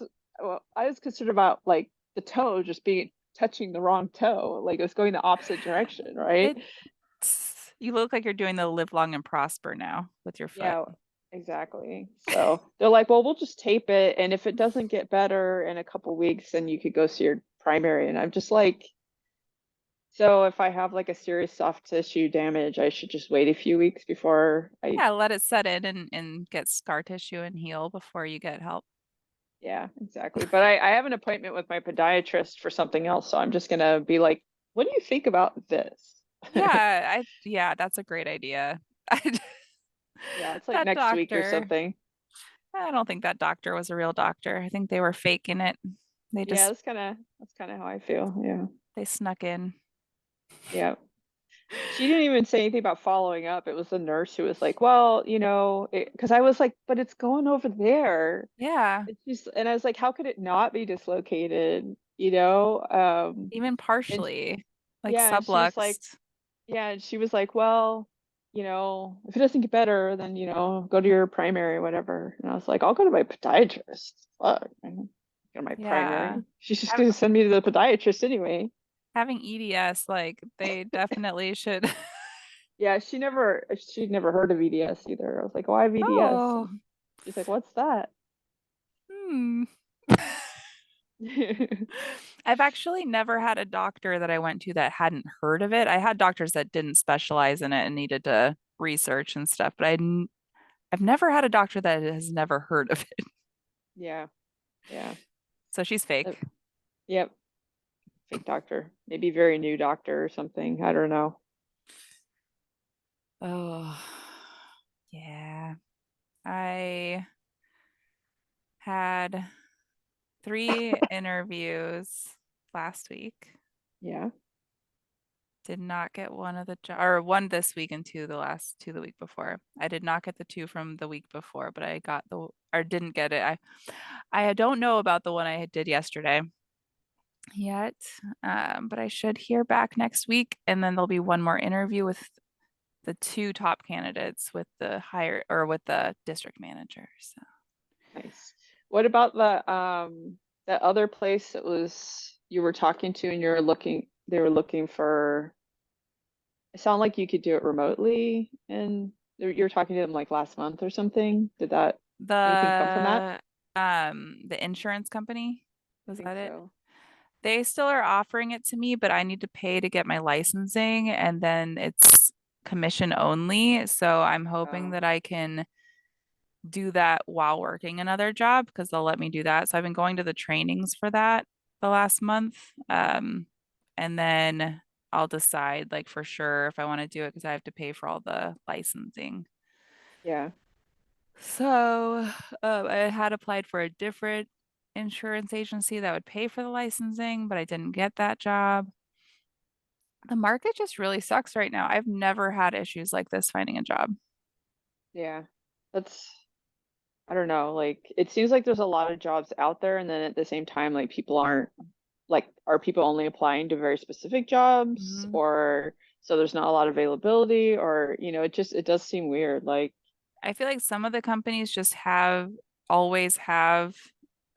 I was concerned about like the toe just being touching the wrong toe, like it was going the opposite direction, right? It you look like you're doing the live long and prosper now with your foot. Yeah, exactly. So they're like, well, we'll just tape it, and if it doesn't get better in a couple weeks, then you could go see your primary. And I'm just like, so if I have like a serious soft tissue damage, I should just wait a few weeks before I, Yeah, let it set in and get scar tissue and heal before you get help. yeah, exactly. But I have an appointment with my podiatrist for something else, so I'm just gonna be like, what do you think about this? Yeah, that's a great idea. Yeah, it's like That next week or doctor, something. I don't think that doctor was a real doctor. I think they were faking it. They Yeah, just that's kind of how I feel. Yeah. they snuck in. Yeah. She didn't even say anything about following up. It was the nurse who was like, well, because I was like, but it's going over there. Yeah, And I was like, how could it not be dislocated? even And partially, like yeah, and she was like, subluxed. yeah, and she was like, well, if it doesn't get better, then, go to your primary or whatever. And I was like, I'll go to my podiatrist. Fuck, man. Go to my Yeah. primary. She's just Hav- gonna send me to the podiatrist anyway. Having EDS, like they definitely should Yeah, she'd never heard of EDS either. I was like, why VDS? Oh, And she's like, what's that? hmm. I've actually never had a doctor that I went to that hadn't heard of it. I had doctors that didn't specialize in it and needed to research and stuff, but I've never had a doctor that has never heard of it. Yeah, yeah. So she's Uh, fake. Yep, fake doctor. Maybe very new doctor or something. I don't know. Oh, yeah. I had 3 interviews last week. Yeah, Did not get one of the or one this week and two the week before. I did not get the two from the week before, but I got the or didn't get it. I don't know about the one I did yesterday yet, but I should hear back next week, and then there'll be one more interview with the two top candidates with the higher or with the district manager. So nice. What about that other place that was you were talking to and they were looking for, it sounded like you could do it remotely and you were talking to them like last month or something. Did that anything come from that? the insurance company, I was think that it? so. They still are offering it to me, but I need to pay to get my licensing and then it's commission only. So I'm hoping Oh, that I can do that while working another job because they'll let me do that. So I've been going to the trainings for that the last month. And then I'll decide like for sure if I want to do it because I have to pay for all the licensing. yeah. So I had applied for a different insurance agency that would pay for the licensing, but I didn't get that job. The market just really sucks right now. I've never had issues like this finding a job. Yeah. That's, I don't know, like it seems like there's a lot of jobs out there and then at the same time like people aren't like are people only applying to very specific jobs Mhm. or so there's not a lot of availability or it does seem weird like I feel like some of the companies just always have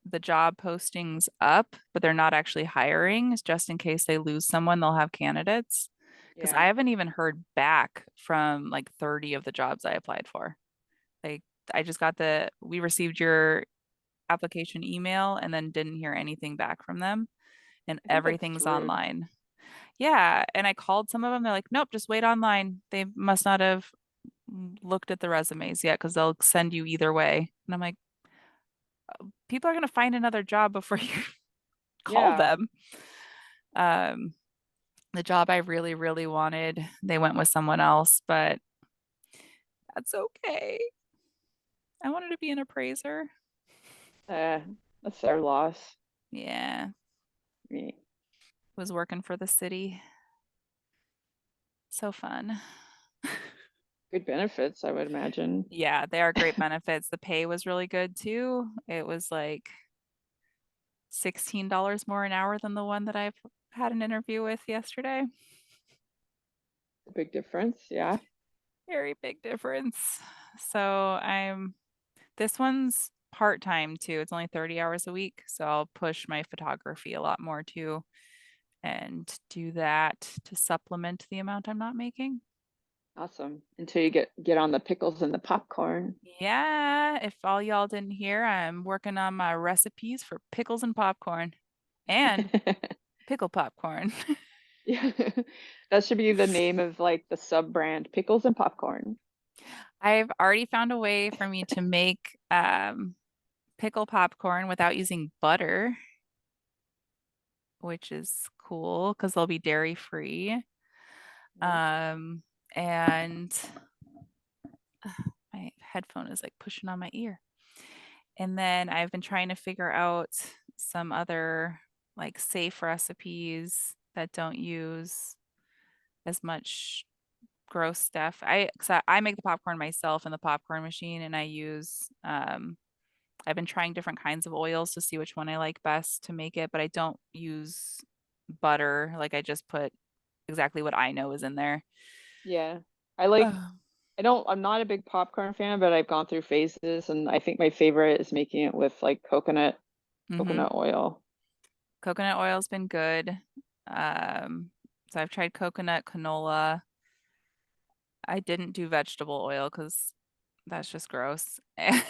the job postings up, but they're not actually hiring. Just in case they lose someone, they'll have candidates. Because yeah. I haven't even heard back from like 30 of the jobs I applied for. Like I just got we received your application email and then didn't hear anything back from them, and I think that's everything's rude. online. Yeah, and I called some of them. They're like, nope, just wait online. They must not have looked at the resumes yet because they'll send you either way. And I'm like, people are going to find another job before you call Yeah. them. Um, the job I really, really wanted, they went with someone else, but that's okay. I wanted to be an appraiser. uh, that's their loss. Yeah, Me. was working for the city. So fun. Good benefits I would imagine. Yeah, they are great benefits. The pay was really good too. It was like $16 more an hour than the one that I've had an interview with yesterday. A big difference, yeah. Very big difference. So this one's part-time too. It's only 30 hours a week. So I'll push my photography a lot more too and do that to supplement the amount I'm not making. Awesome. Until you get on the pickles and the popcorn. Yeah, if all y'all didn't hear, I'm working on my recipes for pickles and popcorn and pickle popcorn. Yeah. That should be the name of like the sub brand, pickles and popcorn. I've already found a way for me to make pickle popcorn without using butter, which is cool because they'll be dairy free. Nice. Um, and my headphone is like pushing on my ear. And then I've been trying to figure out some other like safe recipes that don't use as much gross stuff. I make the popcorn myself in the popcorn machine and I use I've been trying different kinds of oils to see which one I like best to make it, but I don't use butter. Like I just put exactly what I know is in there. Yeah. I like Ugh. I'm not a big popcorn fan, but I've gone through phases and I think my favorite is making it with like Mm-hmm. coconut oil. Coconut oil's been good. So I've tried coconut, canola. I didn't do vegetable oil because that's just gross. Yeah.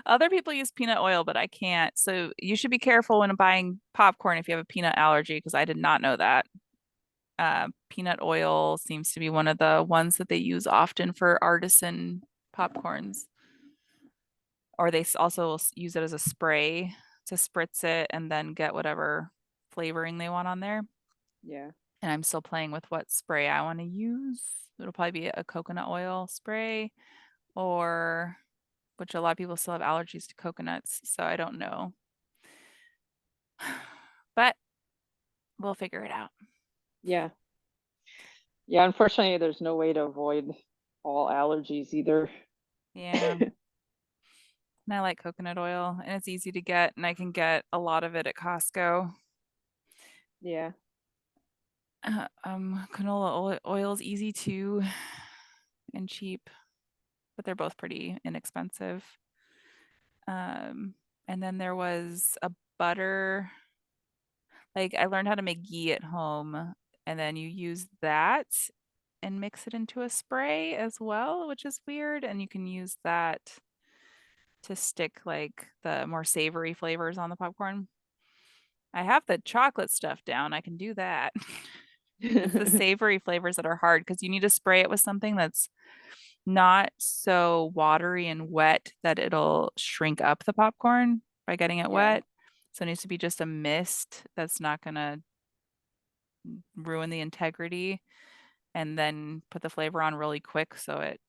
Other people use peanut oil, but I can't. So you should be careful when buying popcorn if you have a peanut allergy, because I did not know that. Peanut oil seems to be one of the ones that they use often for artisan popcorns, or they also use it as a spray to spritz it and then get whatever flavoring they want on there. Yeah. And I'm still playing with what spray I want to use. It'll probably be a coconut oil spray, or which a lot of people still have allergies to coconuts, so I don't know. But we'll figure it out. Yeah. Yeah, unfortunately, there's no way to avoid all allergies either. Yeah. And I like coconut oil, and it's easy to get, and I can get a lot of it at Costco. Yeah. Canola oil is easy too and cheap, but they're both pretty inexpensive. Um, and then there was a butter. Like I learned how to make ghee at home, and then you use that and mix it into a spray as well, which is weird. And you can use that to stick like the more savory flavors on the popcorn. I have the chocolate stuff down. I can do that. It's the savory flavors that are hard because you need to spray it with something that's not so watery and wet that it'll shrink up the popcorn by getting it Yeah. wet. So it needs to be just a mist that's not going to ruin the integrity, and then put the flavor on really quick so it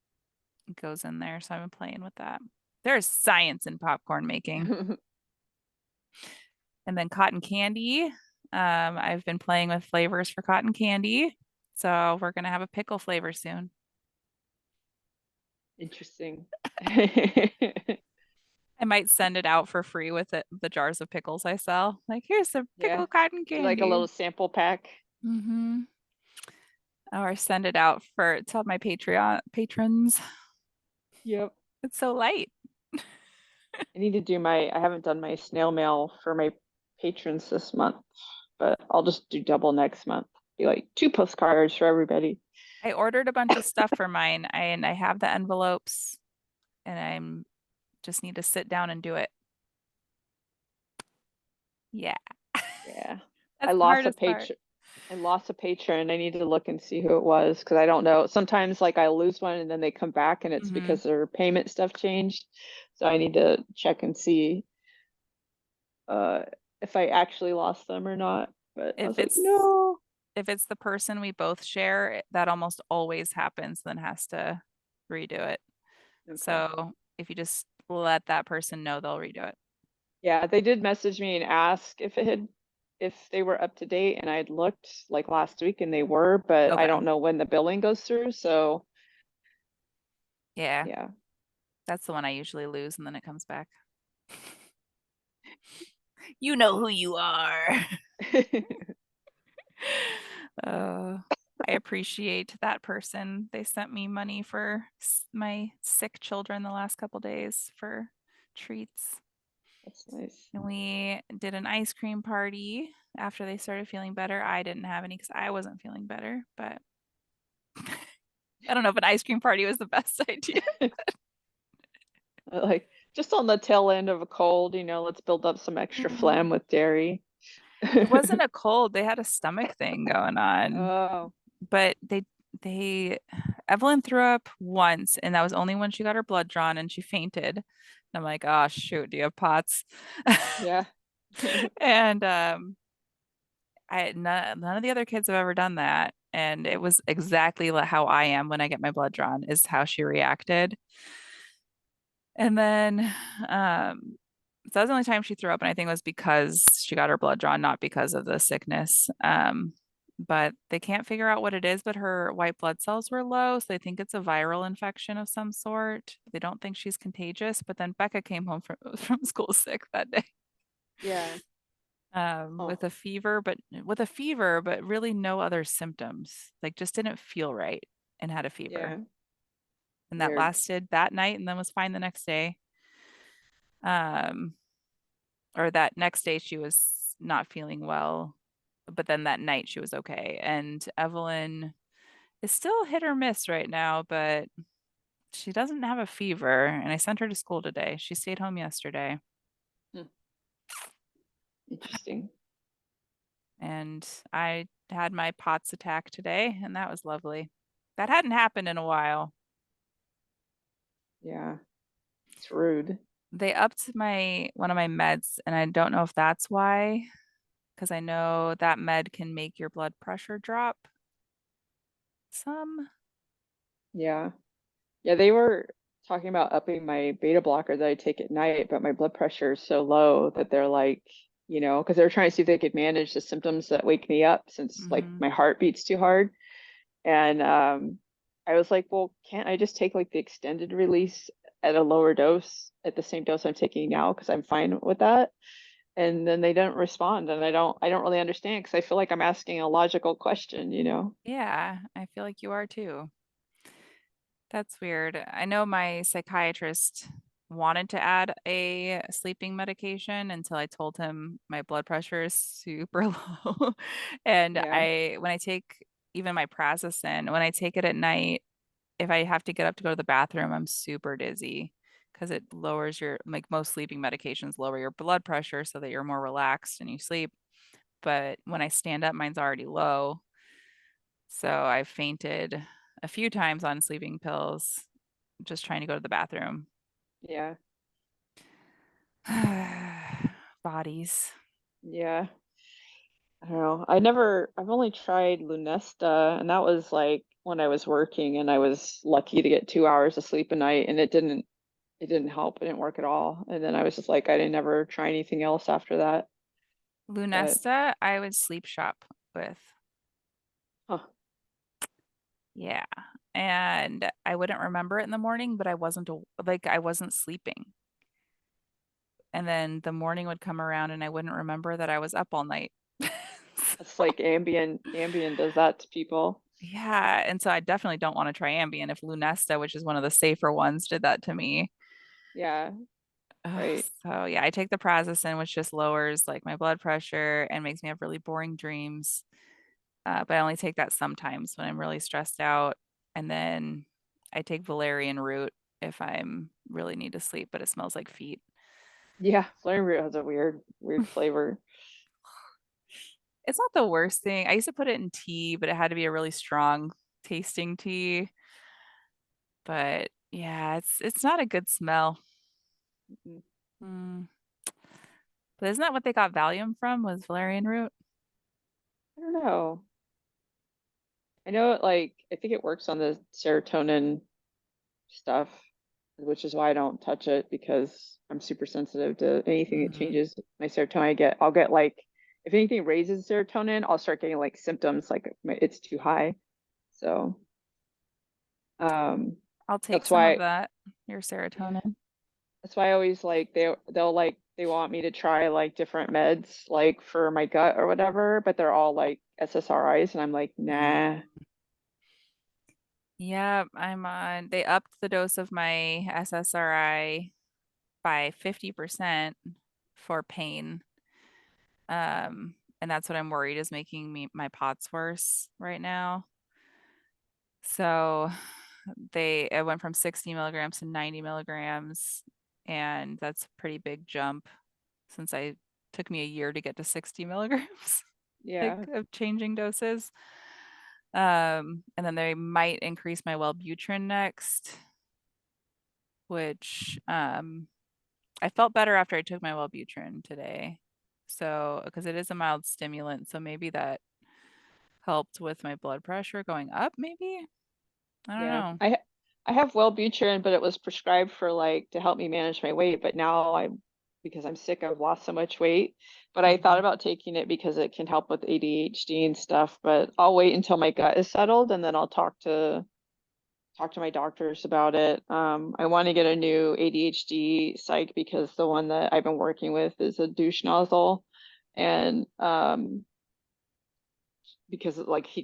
goes in there. So I've been playing with that. There's science in popcorn making. And then cotton candy. I've been playing with flavors for cotton candy. So we're gonna have a pickle flavor soon. Interesting. I might send it out for free with it, the jars of pickles I sell. Like, here's the Yeah. pickle cotton Do like a candy. little sample pack. Mm-hmm. Or send it out for to my Patreon patrons. Yep. It's so light. I need to do I haven't done my snail mail for my patrons this month, but I'll just do double next month. Be like two postcards for everybody. I ordered a bunch of stuff for mine, and I have the envelopes, and I'm just need to sit down and do it. Yeah. Yeah. I That's the lost a hardest part. patron. I lost a patron. I need to look and see who it was because I don't know. Sometimes like I lose one and then they come back and it's Hmm. because their payment stuff changed. So I need to check and see uh if I actually lost them or not. But I If was like, it's no. if it's the person we both share, that almost always happens, then has to redo it. Okay. So if you just let that person know, they'll redo it. Yeah, they did message me and ask if they were up to date and I'd looked like last week and they were, but I Okay. don't know when the billing goes through. So Yeah. yeah. That's the one I usually lose and then it comes back. You know who you are. Uh, I appreciate that person. They sent me money for my sick children the last couple days for treats. That's nice. And we did an ice cream party after they started feeling better. I didn't have any because I wasn't feeling better, but I don't know if an ice cream party was the best idea. Like just on the tail end of a cold, let's build up some extra Mm. phlegm with dairy. It wasn't a cold. They had a stomach thing going on, Oh, but they Evelyn threw up once, and that was only when she got her blood drawn and she fainted. And I'm like, oh shoot, do you have POTS? yeah. And none of the other kids have ever done that, and it was exactly how I am when I get my blood drawn, is how she reacted. And then so that was the only time she threw up, and I think it was because she got her blood drawn, not because of the sickness. But they can't figure out what it is, but her white blood cells were low, so they think it's a viral infection of some sort. They don't think she's contagious, but then Becca came home from from school sick that day. Yeah. Oh, With a fever, but really no other symptoms. Like just didn't feel right and had a fever. yeah. And that Weird. lasted that night and then was fine the next day. Um, or that next day she was not feeling well, but then that night she was okay. And Evelyn It's still hit or miss right now, but she doesn't have a fever, and I sent her to school today. She stayed home yesterday, Hmm, interesting. and I had my POTS attack today, and that was lovely. That hadn't happened in a while. Yeah, it's rude. They upped my one of my meds, and I don't know if that's why, because I know that med can make your blood pressure drop some. Yeah. Yeah, they were talking about upping my beta blocker that I take at night, but my blood pressure is so low that they're like, because they're trying to see if they could manage the symptoms that wake me up since like Hmm. my heart beats too hard. And I was like, well, can't I just take like the extended release at a lower dose at the same dose I'm taking now because I'm fine with that? And then they don't respond, and I don't really understand because I feel like I'm asking a logical question. Yeah, I feel like you are too. That's weird. I know my psychiatrist wanted to add a sleeping medication until I told him my blood pressure is super low. And Yeah. when I take even my Prazosin, when I take it at night, if I have to get up to go to the bathroom, I'm super dizzy because it lowers your, like most sleeping medications lower your blood pressure so that you're more relaxed and you sleep. But when I stand up, mine's already low. So I fainted a few times on sleeping pills just trying to go to the bathroom. Yeah. Bodies. Yeah. I don't know. I've only tried Lunesta, and that was like when I was working, and I was lucky to get 2 hours of sleep a night, and it didn't help. It didn't work at all. And then I was just like, I didn't never try anything else after that. But Lunesta, I would sleep shop with. huh, Yeah. And I wouldn't remember it in the morning, but like I wasn't sleeping. And then the morning would come around and I wouldn't remember that I was up all night. it's like Ambien does that to people. Yeah. And so I definitely don't want to try Ambien if Lunesta, which is one of the safer ones, did that to me. Yeah, Ugh, right. so yeah, I take the Prazosin, which just lowers like my blood pressure and makes me have really boring dreams. But I only take that sometimes when I'm really stressed out. And then I take valerian root if I'm really need to sleep, but it smells like feet. Yeah, flame root has a weird flavor. It's not the worst thing. I used to put it in tea, but it had to be a really strong tasting tea. But yeah, it's not a good smell. Mm, Mm. But isn't that what they got Valium from? Was valerian root? I don't know. I know I think it works on the serotonin stuff, which is why I don't touch it because I'm super sensitive to anything that Hmm. changes my serotonin. I'll get like, if anything raises serotonin, I'll start getting like symptoms like it's too high. So, um, I'll take that's some of why, that, your yeah, serotonin. that's why I always like they want me to try like different meds like for my gut or whatever, but they're all like SSRIs, and I'm like, Mm. nah. Yeah, they upped the dose of my SSRI by 50% for pain. And that's what I'm worried is making me my POTS worse right now. So it went from 60 milligrams to 90 milligrams, and that's a pretty big jump since I took me a year to get to 60 milligrams, like Yeah, of changing doses. And then they might increase my Wellbutrin next, which I felt better after I took my Wellbutrin today. So, because it is a mild stimulant, so maybe that helped with my blood pressure going up, maybe? I don't yeah. know. I have Wellbutrin, but it was prescribed for like to help me manage my weight. But now because I'm sick, I've lost so much weight. But I thought Hmm. about taking it because it can help with ADHD and stuff. But I'll wait until my gut is settled, and then I'll talk to my doctors about it. I want to get a new ADHD psych because the one that I've been working with is a douche nozzle, and because like he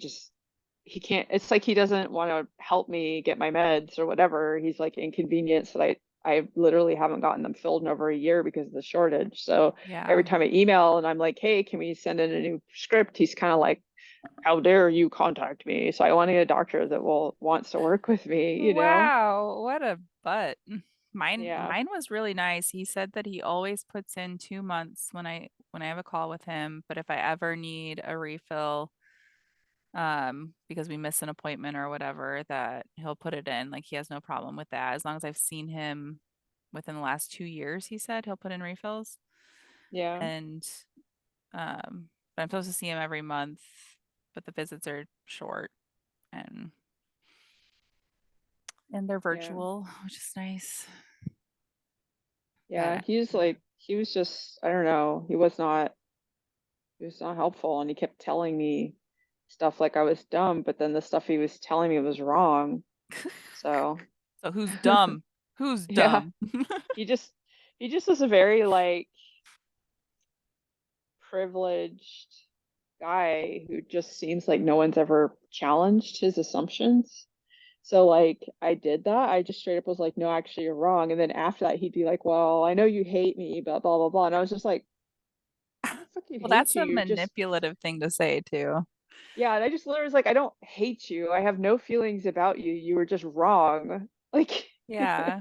can't. It's like he doesn't want to help me get my meds or whatever. He's like inconvenienced that I literally haven't gotten them filled in over a year because of the shortage. So Yeah. every time I email and I'm like, hey, can we send in a new script? He's kind of like, how dare you contact me? So I want to get a doctor that will wants to work with me, you know? Wow, what a butt. Yeah. Mine was really nice. He said that he always puts in 2 months when I have a call with him, but if I ever need a refill, because we miss an appointment or whatever, that he'll put it in. Like he has no problem with that. As long as I've seen him within the last 2 years, he said he'll put in refills. Yeah. And but I'm supposed to see him every month, but the visits are short and they're Yeah. virtual, which is nice. Yeah. But He's like he was just I don't know, he was not helpful and he kept telling me stuff like I was dumb, but then the stuff he was telling me was wrong. So so who's dumb? Who's yeah. dumb? He just he just was a very like privileged guy who just seems like no one's ever challenged his assumptions. So like I did that. I just straight up was like, no, actually you're wrong. And then after that he'd be like, well, I know you hate me, but blah blah blah. And I was just like, I don't fucking Well, hate that's you. a You're just manipulative thing to say too. yeah, and I just literally was like, I don't hate you. I have no feelings about you. You were just wrong. Like Yeah.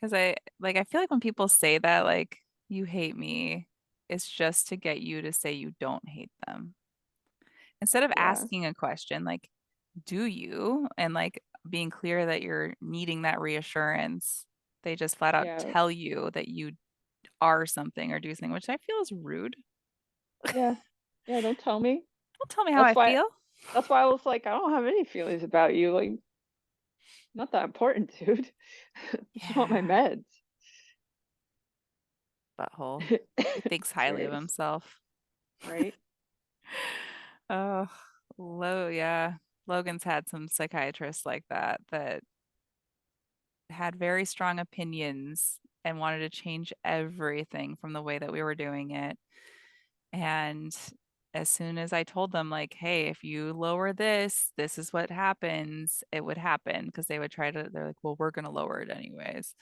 Because I feel like when people say that, like, you hate me, it's just to get you to say you don't hate them. Instead of yeah, asking a question like, do you? And like being clear that you're needing that reassurance, they just flat out yeah, tell you that you are something or do something, which I feel is rude. yeah, yeah, don't tell me. Don't tell me how That's I why feel. that's why I was like, I don't have any feelings about you. Like, not that important, dude. I just want my Yeah, meds. butthole. He thinks highly of Serious, himself. right? Oh, yeah. Logan's had some psychiatrists like that had very strong opinions and wanted to change everything from the way that we were doing it. And as soon as I told them, like, hey, if you lower this, this is what happens, it would happen because they would try to, they're like, well, we're going to lower it anyways.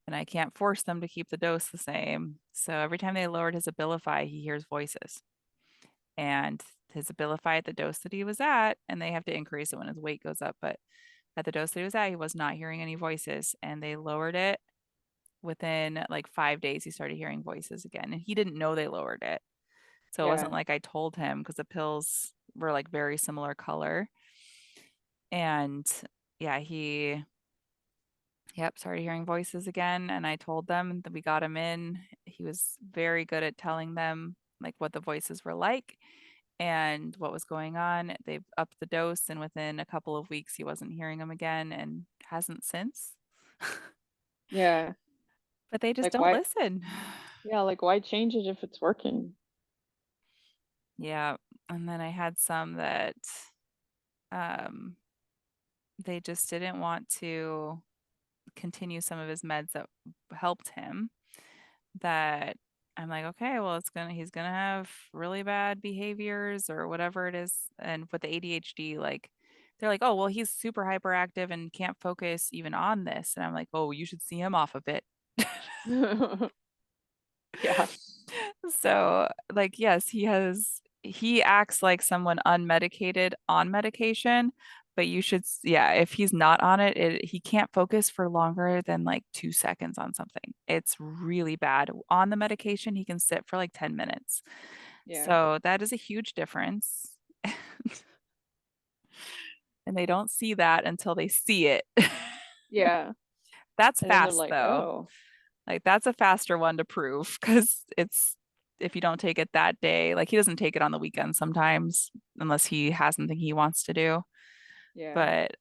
And I can't force them to keep the dose the same. So every time they lowered his Abilify, he hears voices. And his Abilify at the dose that he was at, and they have to increase it when his weight goes up, but at the dose that he was at, he was not hearing any voices. And they lowered it within like 5 days. He started hearing voices again. And he didn't know they lowered it. So it wasn't Yeah, like I told him because the pills were like very similar color. And yeah, yep, started hearing voices again. And I told them that we got him in. He was very good at telling them like what the voices were like and what was going on. They've upped the dose, and within a couple of weeks, he wasn't hearing them again and hasn't since. yeah. But they just Like don't why? listen. Yeah, like why change it if it's working? Yeah. And then I had some that um, they just didn't want to continue some of his meds that helped him. That I'm like, okay, well, he's gonna have really bad behaviors or whatever it is. And with the ADHD, like they're like, oh, well, he's super hyperactive and can't focus even on this. And I'm like, oh, you should see him off of it. Yeah. So, like, yes, he acts like someone unmedicated on medication, but yeah, if he's not on it, he can't focus for longer than like 2 seconds on something. It's really bad. On the medication, he can sit for like 10 minutes. Yeah. So that is a huge difference. And they don't see that until they see it. Yeah. That's And then they're fast like, though. oh, Like that's a faster one to prove because it's if you don't take it that day, like he doesn't take it on the weekend sometimes unless he has something he wants to do. yeah. But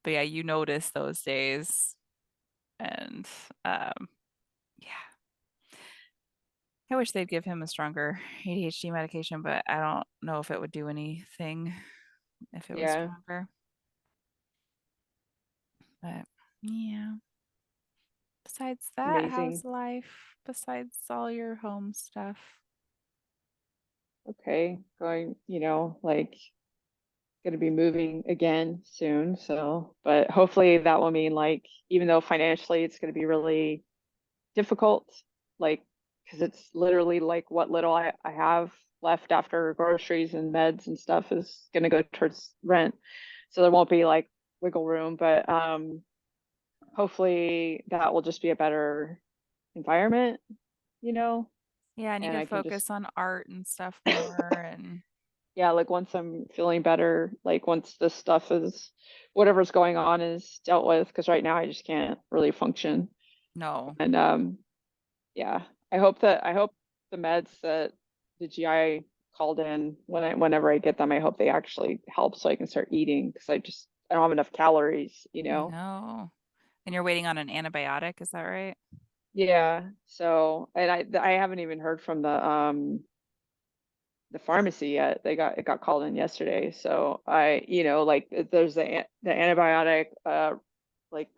yeah, you notice those days and yeah. I wish they'd give him a stronger ADHD medication, but I don't know if it would do anything if it was Yeah. stronger. But yeah. Besides that, how's Amazing. life? Besides all your home stuff? Okay. Going, like going to be moving again soon. So, but hopefully that will mean like, even though financially it's going to be really difficult, like, because it's literally like what little I have left after groceries and meds and stuff is going to go towards rent. So there won't be like wiggle room, but hopefully that will just be a better environment, you know, Yeah, and you and could I can just, focus on art and stuff more and yeah, like once I'm feeling better, like once this stuff is, whatever's going on is dealt with, because right now I just can't really function. no. And yeah, I hope the meds that the GI called in whenever I get them, I hope they actually help so I can start eating, because I don't have enough calories, you I know. know. And you're waiting on an antibiotic, is that right? Yeah. So, and I haven't even heard from the pharmacy yet. It got called in yesterday. So like there's the antibiotic like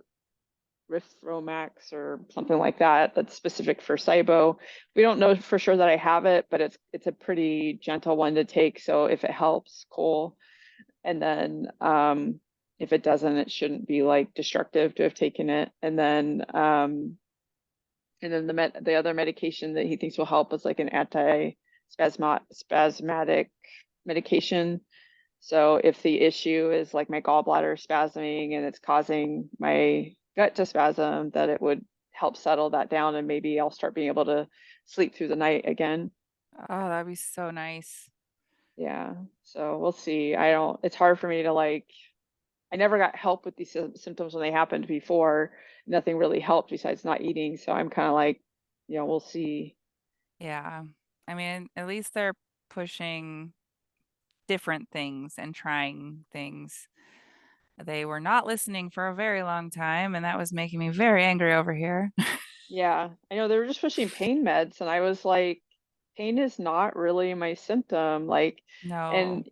Rifromax or something like that that's specific for SIBO. We don't know for sure that I have it, but it's a pretty gentle one to take. So if it helps, cool. And then if it doesn't, it shouldn't be like destructive to have taken it. And then the other medication that he thinks will help is like an spasmatic medication. So if the issue is like my gallbladder spasming and it's causing my gut to spasm, that it would help settle that down, and maybe I'll start being able to sleep through the night again. Oh, that'd be so nice. Yeah. So we'll see. It's hard for me to like, I never got help with these symptoms when they happened before. Nothing really helped besides not eating. So I'm kind of like, we'll see. Yeah. I mean, at least they're pushing different things and trying things. They were not listening for a very long time, and that was making me very angry over here. Yeah, I know they were just pushing pain meds, and I was like, pain is not really my symptom. Like, No. and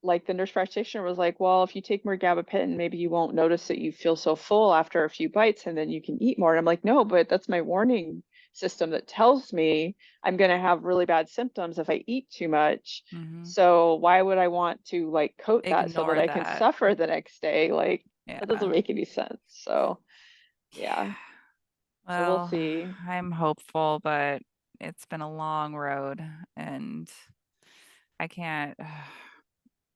like the nurse practitioner was like, well, if you take more gabapentin, maybe you won't notice that you feel so full after a few bites, and then you can eat more. And I'm like, no, but that's my warning system that tells me I'm going to have really bad symptoms if I eat too much. Hmm. So why would I want to like coat that so that Ignore I can that. suffer the next day? Like, that Yeah. doesn't make any sense. So, yeah. Yeah. So we'll Well, see. I'm hopeful, but it's been a long road and I can't.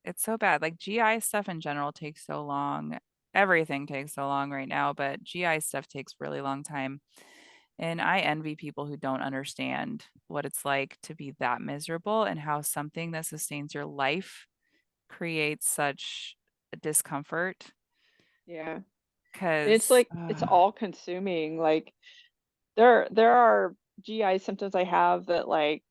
It's so bad. Like GI stuff in general takes so long. Everything takes so long right now, but GI stuff takes really long time. And I envy people who don't understand what it's like to be that miserable and how something that sustains your life creates such discomfort. Yeah. And it's Because, like it's all consuming. Like there are GI symptoms I have that like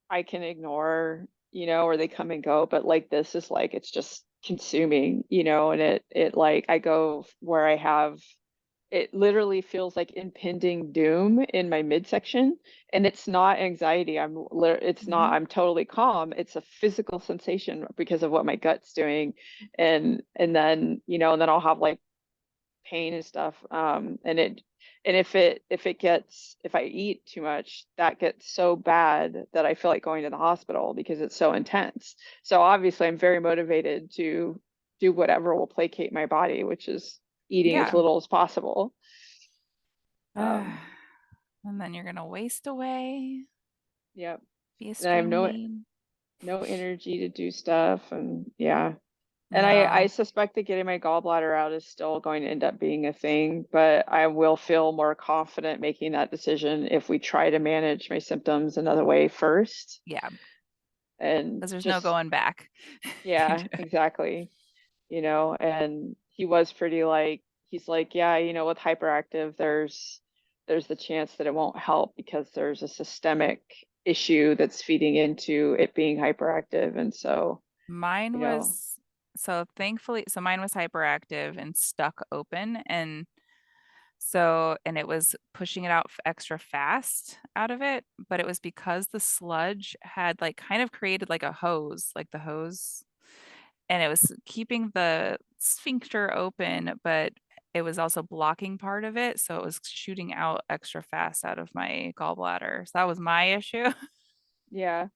I can ignore, or they come and go, but like this is like it's just consuming, and it like I go where I have, it literally feels like impending doom in my midsection, and it's not anxiety. It's not, I'm totally calm. It's a physical sensation because of what my gut's doing. And then, and then I'll have like pain and stuff. And if I eat too much, that gets so bad that I feel like going to the hospital because it's so intense. So obviously I'm very motivated to do whatever will placate my body, which is eating as yeah. little as possible. And Um, then you're gonna waste away, yep. be a And I have string bean. no energy to do stuff, and yeah. And I No. suspect that getting my gallbladder out is still going to end up being a thing, but I will feel more confident making that decision if we try to manage my symptoms another way first. Yeah, And because there's no just, going back. yeah, exactly. And he was pretty like, he's like, yeah, with hyperactive, there's the chance that it won't help because there's a systemic issue that's feeding into it being hyperactive. And so, Mine you know, was so thankfully, so mine was hyperactive and stuck open. And it was pushing it out extra fast out of it. But it was because the sludge had like kind of created like a hose, like the hose, and it was keeping the sphincter open, but it was also blocking part of it. So it was shooting out extra fast out of my gallbladder. So that was my issue. yeah.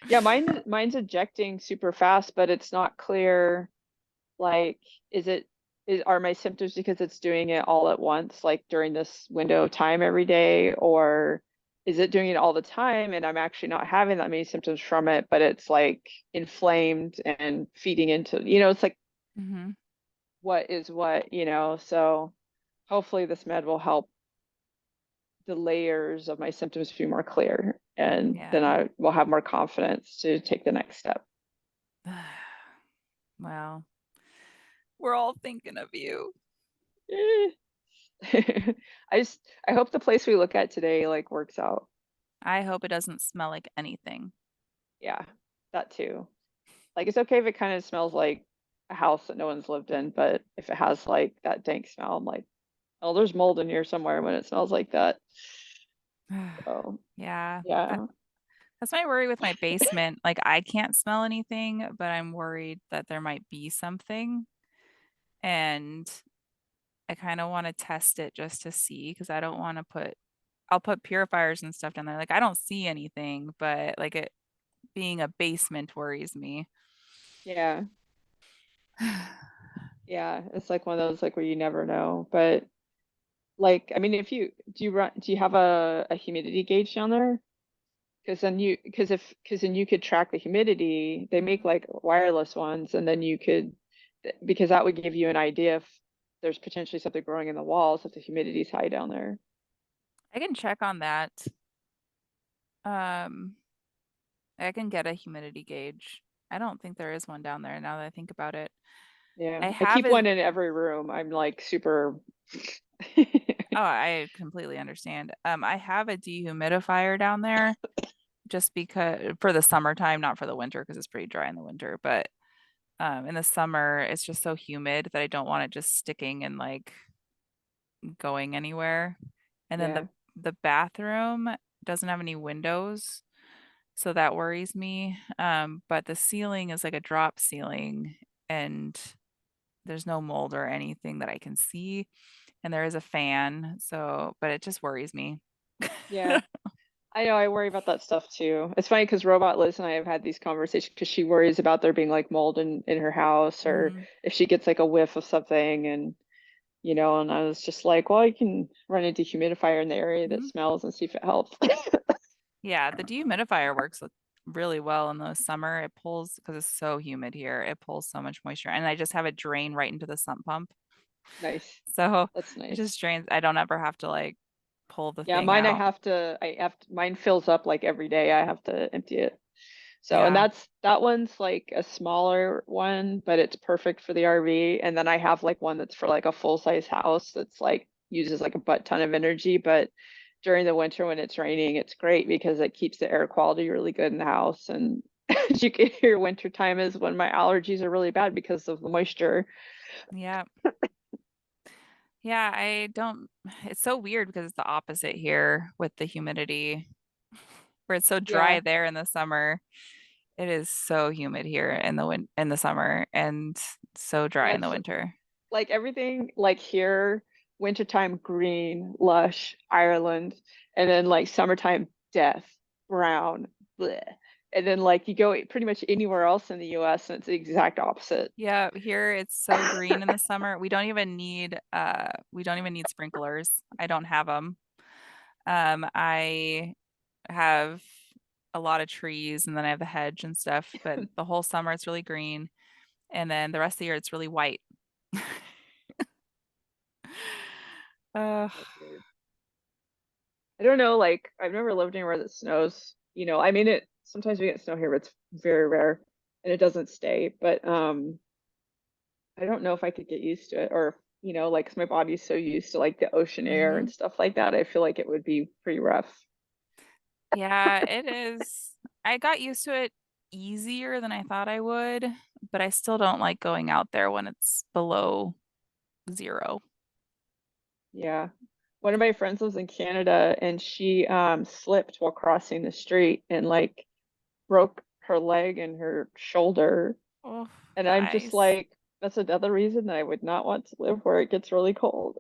Yeah, mine's ejecting super fast, but it's not clear. Like, is it are my symptoms because it's doing it all at once, like during this window of time every day, or is it doing it all the time and I'm actually not having that many symptoms from it, but it's like inflamed and feeding into, it's like Hmm. what is what. So hopefully this med will help the layers of my symptoms be more clear, and then Yeah. I will have more confidence to take the next step. Well, we're all thinking of you. Eh. I hope the place we look at today like works out. I hope it doesn't smell like anything. Yeah, that too. Like it's okay if it kind of smells like a house that no one's lived in, but if it has like that dank smell, I'm like, oh, there's mold in here somewhere when it smells like that. So Yeah. That yeah, that's my worry with my basement. Like I can't smell anything, but I'm worried that there might be something. And I kind of want to test it just to see because I don't want to I'll put purifiers and stuff down there. Like I don't see anything, but like it being a basement worries me. yeah, yeah. It's like one of those like where you never know. But like, I mean, if you do you have a humidity gauge down there? Because then you could track the humidity. They make Mhm. like wireless ones, and then you could, because that would give you an idea if there's potentially something growing in the walls if the humidity's high down there. I can check on that. Um, I can get a humidity gauge. I don't think there is one down there now that I think about it. Yeah, I I have keep a one in every room. I'm like super. Oh, I completely understand. I have a dehumidifier down there just because for the summertime, not for the winter because it's pretty dry in the winter, but in the summer it's just so humid that I don't want it just sticking and like going anywhere. And then Yeah, the bathroom doesn't have any windows, so that worries me. But the ceiling is like a drop ceiling and there's no mold or anything that I can see. And there is a fan, so but it just worries me. yeah. I know. I worry about that stuff too. It's funny because Robot Liz and I have had these conversations because she worries about there being like mold in her house, or Mhm. if she gets like a whiff of something, and I was just like, well, you can run a dehumidifier in the area that Mhm. smells and see if it helps. Yeah, the dehumidifier works really well in the summer. It pulls because it's so humid here. It pulls so much moisture, and I just have it drain right into the sump pump. Nice. So That's it nice. just drains. I don't ever have to like pull the Yeah, thing mine out. mine fills up like every day. I have to empty it. So, and Yeah. that one's like a smaller one, but it's perfect for the RV. And then I have like one that's for like a full size house that's like uses like a butt ton of energy. But during the winter when it's raining, it's great because it keeps the air quality really good in the house. And as you can hear, winter time is when my allergies are really bad because of the moisture. Yeah. Yeah, I don't it's so weird because it's the opposite here with the humidity, where it's so dry Yeah. there in the summer. It is so humid here in the summer and so dry Yeah, in the it's winter. like everything like here, wintertime green, lush, Ireland, and then like summertime death, brown, bleh. And then like you go pretty much anywhere else in the US and it's the exact opposite. Yeah, here it's so green in the summer. We don't even need sprinklers. I don't have them. I have a lot of trees and then I have the hedge and stuff, but the whole summer it's really green and then the rest of the year it's really white. Uh, That's weird. I don't know, like I've never lived anywhere that snows. I mean it sometimes we get snow here, but it's very rare and it doesn't stay. But I don't know if I could get used to it, or like 'cause my body's so used to like the ocean air and mhm. stuff like that. I feel like it would be pretty rough. Yeah, it is. I got used to it easier than I thought I would, but I still don't like going out there when it's below zero. Yeah. One of my friends lives in Canada and she slipped while crossing the street and like broke her leg and her shoulder. Oh, And the I'm just ice. like, that's another reason that I would not want to live where it gets really cold.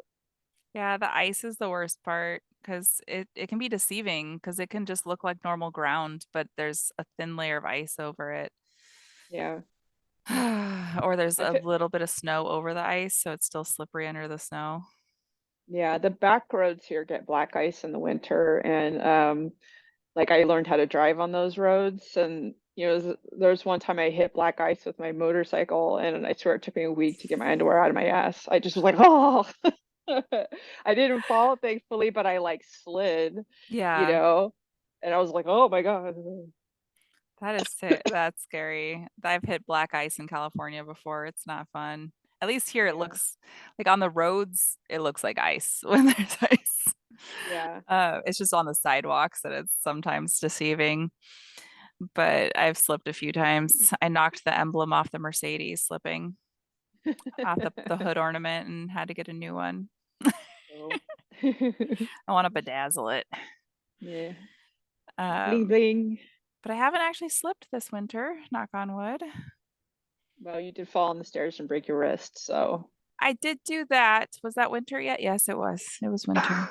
Yeah, the ice is the worst part because it can be deceiving because it can just look like normal ground, but there's a thin layer of ice over it. Yeah. Or there's I've a hit, little bit of snow over the ice, so it's still slippery under the snow. yeah, the back roads here get black ice in the winter, and like I learned how to drive on those roads, and there's one time I hit black ice with my motorcycle, and I swear it took me a week to get my underwear out of my ass. I just was like, oh, I didn't fall, thankfully, but I like slid, you Yeah, know, and I was like, oh my God. that's scary. I've hit black ice in California before. It's not fun. At least here it Yeah, looks like on the roads, it looks like ice when there's ice. yeah. It's just on the sidewalks that it's sometimes deceiving. But I've slipped a few times. I knocked the emblem off the Mercedes slipping off the hood ornament and had to get a new one. Oh. I want to bedazzle it. Yeah. Bling Um, bling. but I haven't actually slipped this winter, knock on wood. Well, you did fall on the stairs and break your wrist, so. I did do that. Was that winter yet? Yes, it was. It was winter.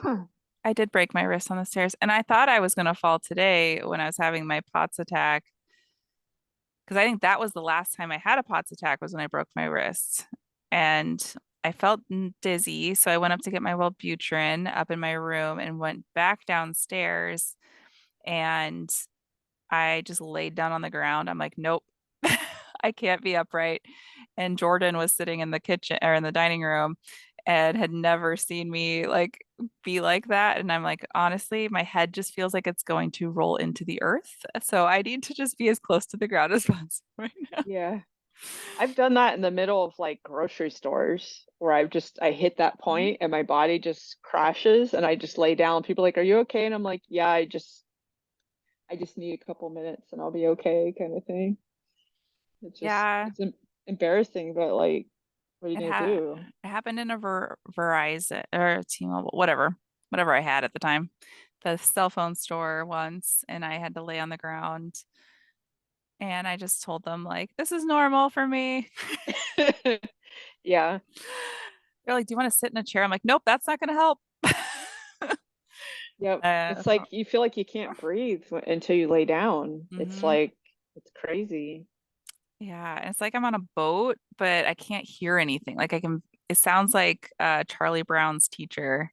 I did break my wrist on the stairs, and I thought I was going to fall today when I was having my POTS attack because I think that was the last time I had a POTS attack was when I broke my wrist. And I felt dizzy, so I went up to get my Wellbutrin up in my room and went back downstairs and I just laid down on the ground. I'm like, nope, I can't be upright. And Jordan was sitting in the kitchen or in the dining room and had never seen me like be like that. And I'm like, honestly, my head just feels like it's going to roll into the earth. So I need to just be as close to the ground as possible right now. Yeah. I've done that in the middle of like grocery stores where I hit that Mhm. point and my body just crashes and I just lay down. People are like, "Are you okay?" And I'm like, "Yeah, I just need a couple minutes and I'll be okay," kind of thing. It's just Yeah, embarrassing, but like, what are you it gonna had do? it happened in a Verizon or T-Mobile, whatever I had at the time, the cell phone store once, and I had to lay on the ground. And I just told them, like, this is normal for me. Yeah. They're like, do you want to sit in a chair? I'm like, nope, that's not going to help. Yep. It's So, like you feel like you can't breathe until you lay down. It's mhm. like it's crazy. Yeah. And it's like I'm on a boat, but I can't hear anything. It sounds like Charlie Brown's teacher.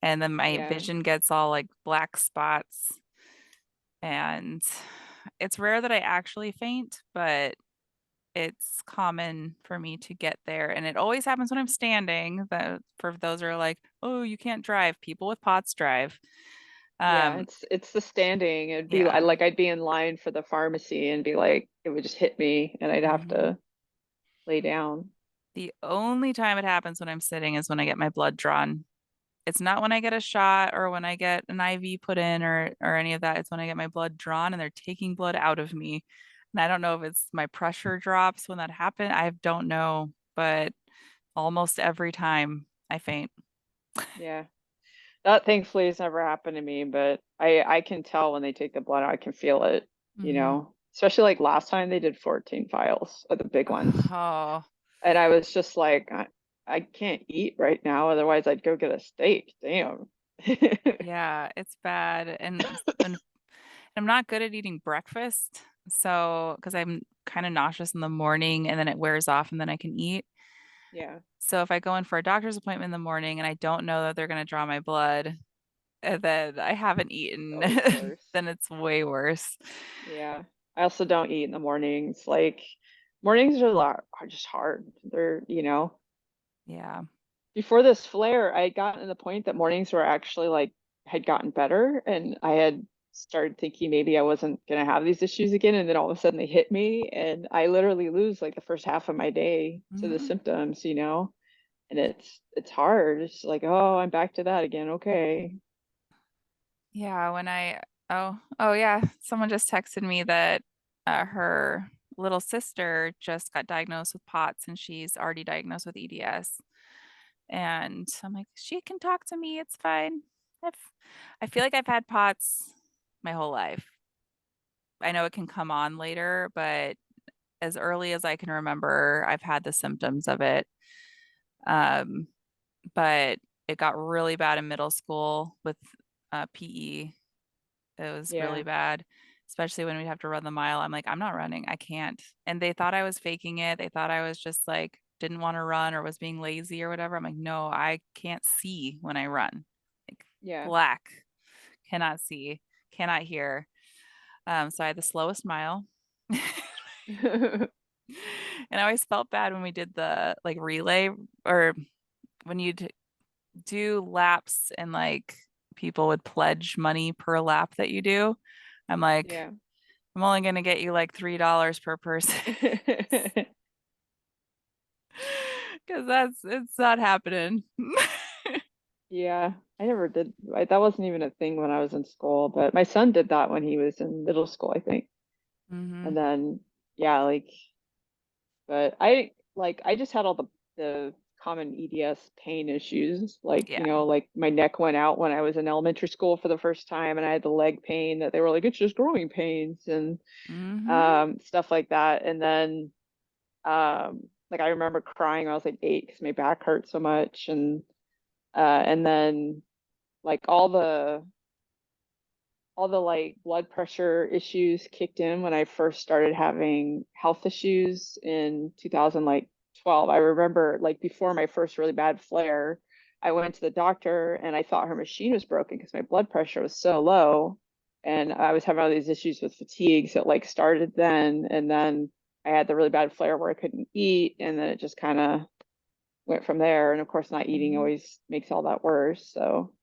And then my Yeah. vision gets all like black spots. And it's rare that I actually faint, but it's common for me to get there. And it always happens when I'm standing. That for those who are like, oh, you can't drive. People with POTS drive. Yeah, Um, it's the standing. yeah. I'd be in line for the pharmacy and be like, it would just hit me and I'd have hmm to lay down. The only time it happens when I'm sitting is when I get my blood drawn. It's not when I get a shot or when I get an IV put in or any of that. It's when I get my blood drawn and they're taking blood out of me. And I don't know if it's my pressure drops when that happens. I don't know, but almost every time I faint. Yeah. That thankfully has never happened to me, but I can tell when they take the blood out, I can feel it, hmm Especially like last time they did 14 files of the big ones. Oh, And I was just like, I can't eat right now, otherwise I'd go get a steak. Damn. yeah, it's bad. And I'm not good at eating breakfast. So, because I'm kind of nauseous in the morning and then it wears off and then I can eat. Yeah. So if I go in for a doctor's appointment in the morning and I don't know that they're going to draw my blood and then I haven't It's eaten, always worse. then it's way worse. Yeah. I also don't eat in the mornings. Like mornings are just hard. Yeah. Before this flare, I had gotten to the point that mornings were actually like had gotten better and I had started thinking maybe I wasn't gonna have these issues again. And then all of a sudden they hit me and I literally lose like the first half of my day to the Mhm. symptoms. And it's hard. It's like, oh, I'm back to that again. Okay. Yeah, oh yeah, someone just texted me that her little sister just got diagnosed with POTS and she's already diagnosed with EDS. And I'm like, she can talk to me, it's fine. I've, I feel like I've had POTS my whole life. I know it can come on later, but as early as I can remember, I've had the symptoms of it. Um, but it got really bad in middle school with PE. It was really Yeah. bad, especially when we'd have to run the mile. I'm like, I'm not running. I can't. And they thought I was faking it. They thought I was just like, didn't want to run or was being lazy or whatever. I'm like, no, I can't see when I run. Like Yeah. black, cannot see, cannot hear. So I had the slowest mile. And I always felt bad when we did the like relay or when you'd do laps and like people would pledge money per lap that you do. I'm like, Yeah. I'm only gonna get you like $3 per person because it's not happening. Yeah, I never did. That wasn't even a thing when I was in school, but my son did that when he was in middle school, I think. And Hmm. then, yeah, like, but I just had all the common EDS pain issues. Like, Yeah. like my neck went out when I was in elementary school for the first time, and I had the leg pain that they were like, it's just growing pains and Hmm. stuff like that. And then, like I remember crying when I was like 8 because my back hurt so much, and then like all the like blood pressure issues kicked in when I first started having health issues in 2012. I remember like before my first really bad flare, I went to the doctor and I thought her machine was broken because my blood pressure was so low. And I was having all these issues with fatigue. So it like started then. And then I had the really bad flare where I couldn't eat. And then it just kind of went from there. And of course, not eating Hmm. always makes all that worse. So,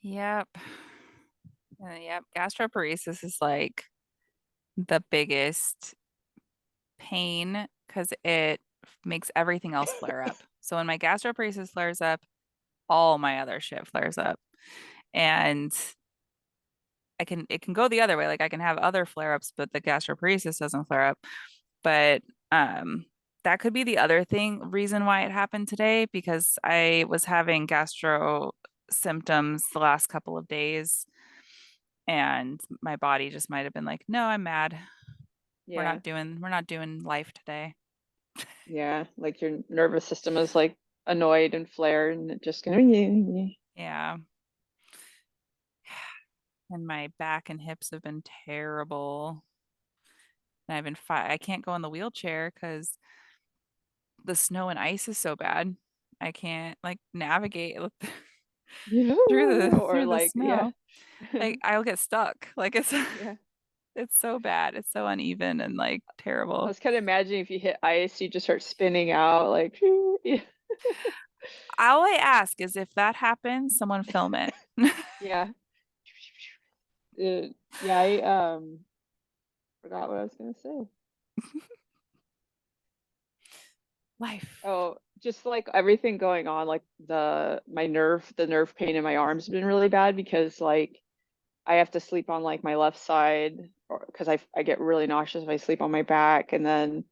Yep. Yep. Gastroparesis is like the biggest pain because it makes everything else flare up. So when my gastroparesis flares up, all my other shit flares up. And it can go the other way. Like I can have other flare-ups, but the gastroparesis doesn't flare up. But um that could be the other reason why it happened today, because I was having gastro symptoms the last couple of days and my body just might have been like, no, I'm mad. yeah. We're not doing life today. Yeah, like your nervous system is like annoyed and flared and it just gonna Yeah. And my back and hips have been terrible. And I can't go in the wheelchair because the snow and ice is so bad. I can't like navigate or through the like yeah. snow. Like I'll get stuck. Like it's Yeah. it's so bad. It's so uneven and like I terrible. was kind of imagining if you hit ice, you just start spinning out like yeah. All I ask is if that happens, someone film it. Yeah. Yeah, I forgot what I was gonna say. Life. Oh, just like everything going on, like the nerve pain in my arms has been really bad because like I have to sleep on like my left side or because I get really nauseous if I sleep on my back and then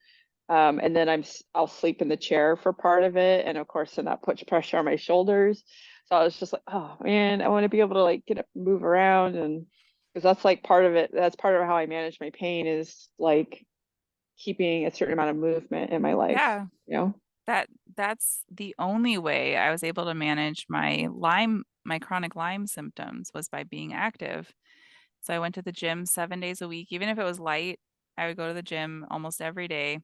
I'll sleep in the chair for part of it and of course then that puts pressure on my shoulders. So I was just like, oh man, I want to be able to like get up and move around and because that's like part of it. That's part of how I manage my pain is like keeping a certain amount of movement in my life, Yeah. you know? That that's the only way I was able to manage my chronic Lyme symptoms was by being active. So I went to the gym 7 days a week. Even if it was light, I would go to the gym almost every day,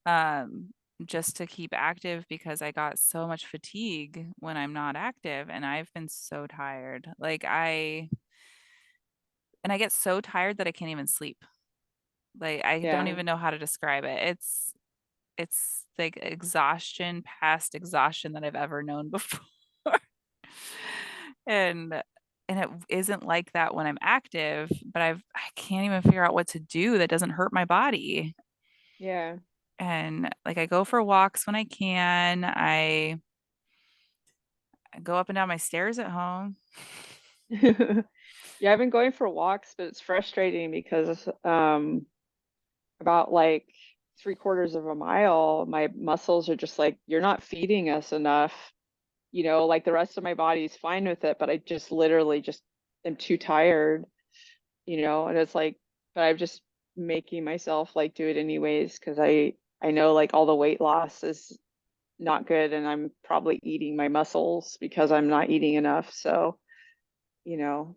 um, just to keep active because I got so much fatigue when I'm not active, and I've been so tired. I get so tired that I can't even sleep. Like I don't Yeah. even know how to describe it. It's like exhaustion past exhaustion that I've ever known before. And it isn't like that when I'm active, but I can't even figure out what to do that doesn't hurt my body. Yeah. And like I go for walks when I can. I go up and down my stairs at home. Yeah, I've been going for walks, but it's frustrating because about like 3/4 of a mile, my muscles are just like, you're not feeding us enough. Like the rest of my body's fine with it, but I just literally just am too tired, and it's like, but I'm just making myself like do it anyways because I know like all the weight loss is not good, and I'm probably eating my muscles because I'm not eating enough. So, you know,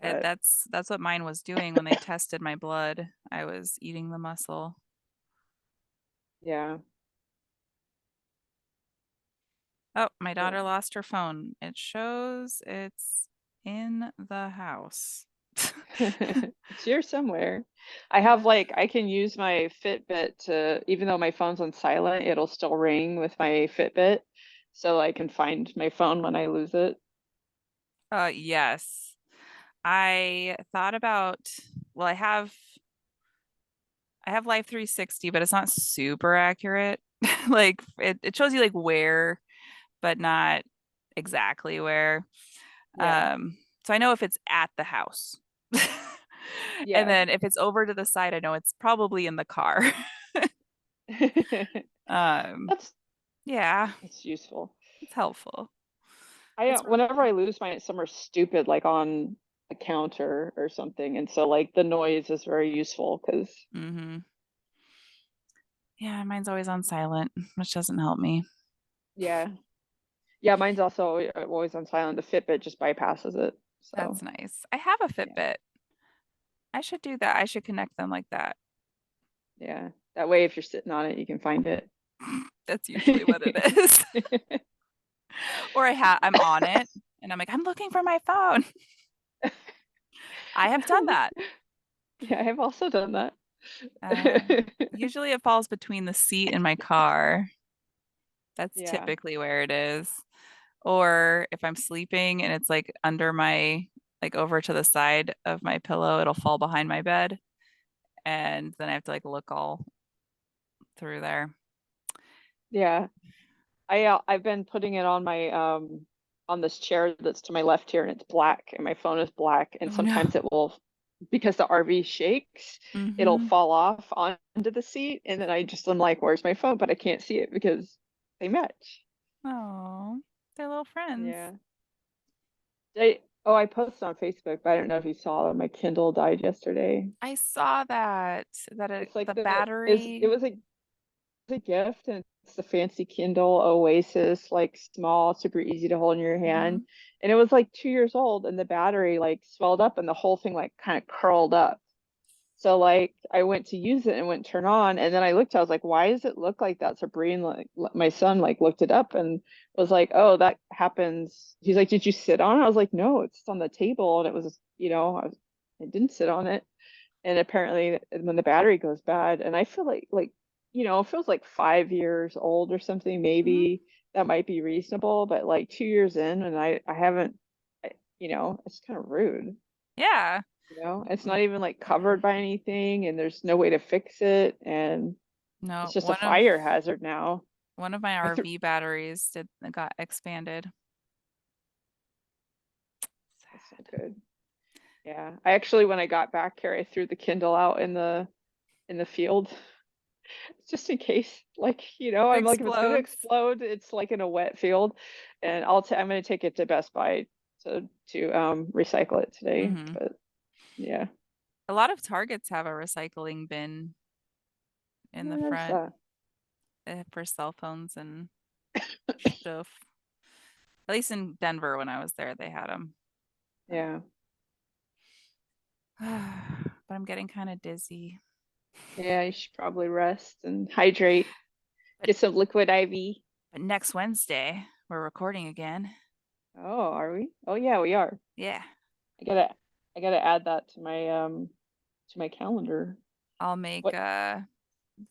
but That's what mine was doing when they tested my blood. I was eating the muscle. yeah. Oh, my Yeah. daughter lost her phone. It shows it's in the house. It's here somewhere. I have like I can use my Fitbit to, even though my phone's on silent, it'll still ring with my Fitbit, so I can find my phone when I lose it. Yes. I thought about, well, I have Life 360, but it's not super accurate. Like it shows you like where, but not exactly where. Yeah. Um, so I know if it's at the house. And Yeah. then if it's over to the side, I know it's probably in the car. Um, That's yeah, that's useful. it's helpful. I It's whenever I lose mine, it's somewhere stupid like on a counter or something, and so like the noise is very useful because mm-hmm. Yeah, mine's always on silent, which doesn't help me. yeah, yeah, mine's also always on silent. The Fitbit just bypasses it. That's So nice. I have a yeah, Fitbit. I should do that. I should connect them like that. yeah. That way, if you're sitting on it, you can find it. That's usually what it is. Or I'm on it and I'm like, I'm looking for my phone. I have done that. Yeah, I have also done that. Uh, Usually it falls between the seat and my car. That's Yeah, typically where it is. Or if I'm sleeping and it's like under my, like over to the side of my pillow, it'll fall behind my bed. And then I have to like look all through there. yeah. I've been putting it on this chair that's to my left here, and it's black, and my phone is black, and Oh no. sometimes it will, because the RV shakes, it'll Mm-hmm. fall off onto the seat, and then I just am like, "Where's my phone?" But I can't see it because they match. Oh, they're little friends. Yeah. I posted on Facebook, but I don't know if you saw it. My Kindle died yesterday. I saw that It's like the battery. it was a gift, and it's the fancy Kindle Oasis, like small, super easy to hold in your Mhm. hand. And it was like 2 years old, and the battery like swelled up, and the whole thing like kind of curled up. So like I went to use it and went turn on, and then I looked. I was like, "Why does it look like that?" So Breen, like my son, like looked it up and was like, "Oh, that happens." He's like, "Did you sit on it?" I was like, "No, it's on the table," and it was, I didn't sit on it. And apparently when the battery goes bad, and I feel like it feels like 5 years old or something, Mhm. maybe that might be reasonable, but like 2 years in, and I haven't, it's kind of rude. Yeah. It's not even like covered by anything, and there's no way to fix it, and No, it's just a fire hazard now. one of my I threw RV batteries did got expanded. That's not Sad. good. Yeah, I actually, when I got back here, I threw the Kindle out in the field just in case. Like, I'm like, if it's gonna Explodes. explode, it's like in a wet field, and I'm gonna take it to Best Buy to recycle it today. Hmm. But yeah, A lot of Targets have a recycling bin I in the never noticed front that. for cell phones and stuff. At least in Denver when I was there, they had them. Yeah, But I'm getting kind of dizzy. yeah, you should probably rest and hydrate. But Get some liquid IV. next Wednesday, we're recording again. Oh, are we? Oh yeah, we are. Yeah. I gotta I gotta add that to my calendar. I'll make What a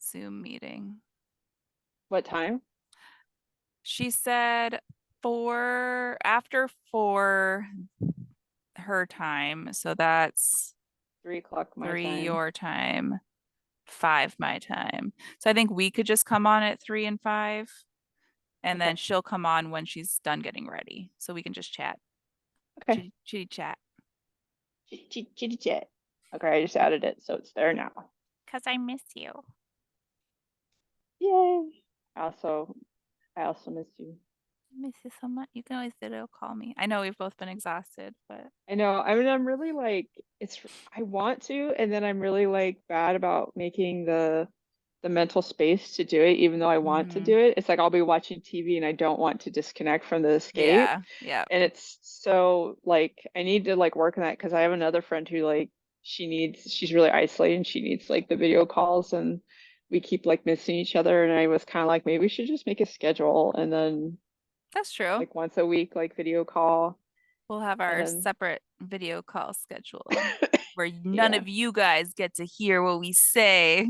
Zoom meeting. what time? She said after 4 her time. So that's 3 o'clock my 3 time. your time, 5 my time. So I think we could just come on at 3 and 5, and then Okay. she'll come on when she's done getting ready. So we can just chat. Okay. Chitty, chitty chat. Chitty chat. Okay, I just added it, so it's there now. Because I miss you. Yay. Also, I also miss you. I miss you so much. You can always video call me. I know we've both been exhausted, but I know. I mean, I'm really like, I want to, and then I'm really like bad about making the the mental space to do it, even though I want to Hmm. do it. It's like I'll be watching TV and I don't want to disconnect from the escape. Yeah. Yeah. And it's so like I need to like work on that because I have another friend who like she's really isolated and she needs like the video calls and we keep like missing each other and I was kind of like maybe we should just make a schedule and then That's true. like once a week like video call We'll have and our then separate video call schedule where none yeah, of you guys get to hear what we say.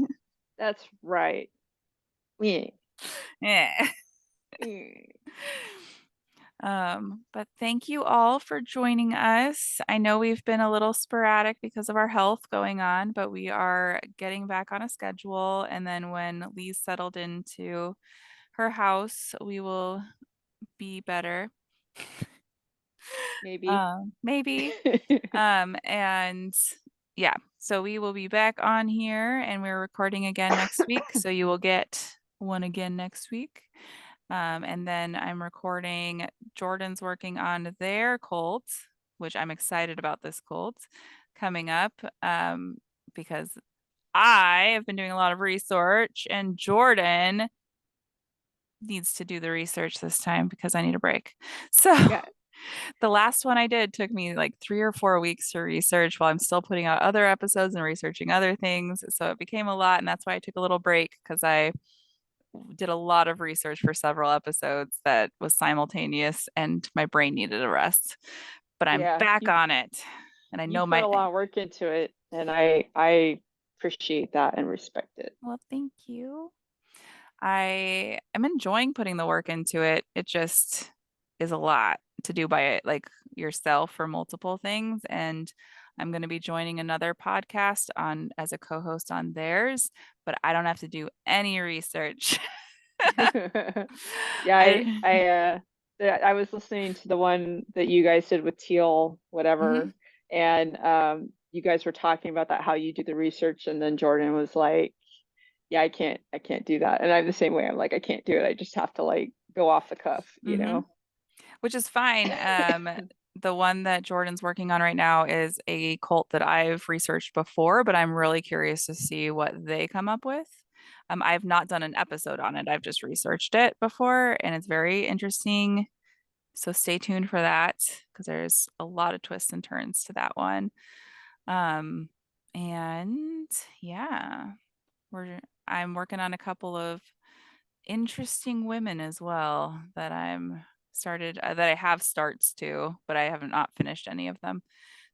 that's right. Yeah. Yeah. But thank you all for joining us. I know we've been a little sporadic because of our health going on, but we are getting back on a schedule. And then when Lee's settled into her house, we will be better. Maybe. Maybe. And yeah, so we will be back on here and we're recording again next week. So you will get one again next week. And then I'm recording, Jordan's working on their cult, which I'm excited about this cult coming up because I have been doing a lot of research and Jordan needs to do the research this time because I need a break. So Yeah. the last one I did took me like 3 or 4 weeks to research while I'm still putting out other episodes and researching other things. So it became a lot, and that's why I took a little break because I did a lot of research for several episodes that was simultaneous and my brain needed a rest. But I'm Yeah. back on it. And I You know put my, a lot of work into it and I appreciate that and respect it. well, thank you. I am enjoying putting the work into it. It just is a lot to do by it, like yourself for multiple things. And I'm going to be joining another podcast on as a co-host on theirs, but I don't have to do any research. Yeah, I I was listening to the one that you guys did with Teal, Mhm. whatever, and you guys were talking about that how you do the research, and then Jordan was like, "Yeah, I can't do that," and I'm the same way. I'm like, I can't do it. I just have to like go off the cuff, you Mhm. know? Which is fine. The one that Jordan's working on right now is a cult that I've researched before, but I'm really curious to see what they come up with. I've not done an episode on it. I've just researched it before, and it's very interesting. So stay tuned for that because there's a lot of twists and turns to that one. Um, and yeah, we're I'm working on a couple of interesting women as well that I'm started that I have starts to, but I have not finished any of them.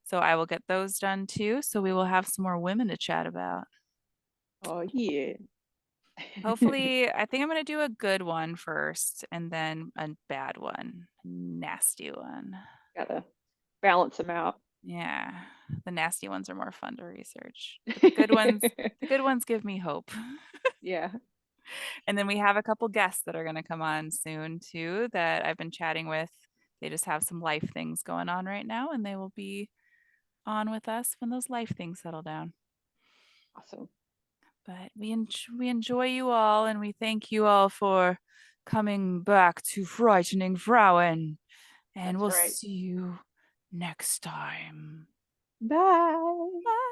So I will get those done too. So we will have some more women to chat about. Oh yeah. Hopefully, I think I'm going to do a good one first and then a bad one, nasty one. Gotta balance them out. Yeah, the nasty ones are more fun to research, but the good ones give me hope. Yeah, And then we have a couple guests that are going to come on soon too that I've been chatting with. They just have some life things going on right now, and they will be on with us when those life things settle down. awesome. But we enjoy you all, and we thank you all for coming back to Frightening Frauen, and That's we'll right. see you next time. Bye. Bye.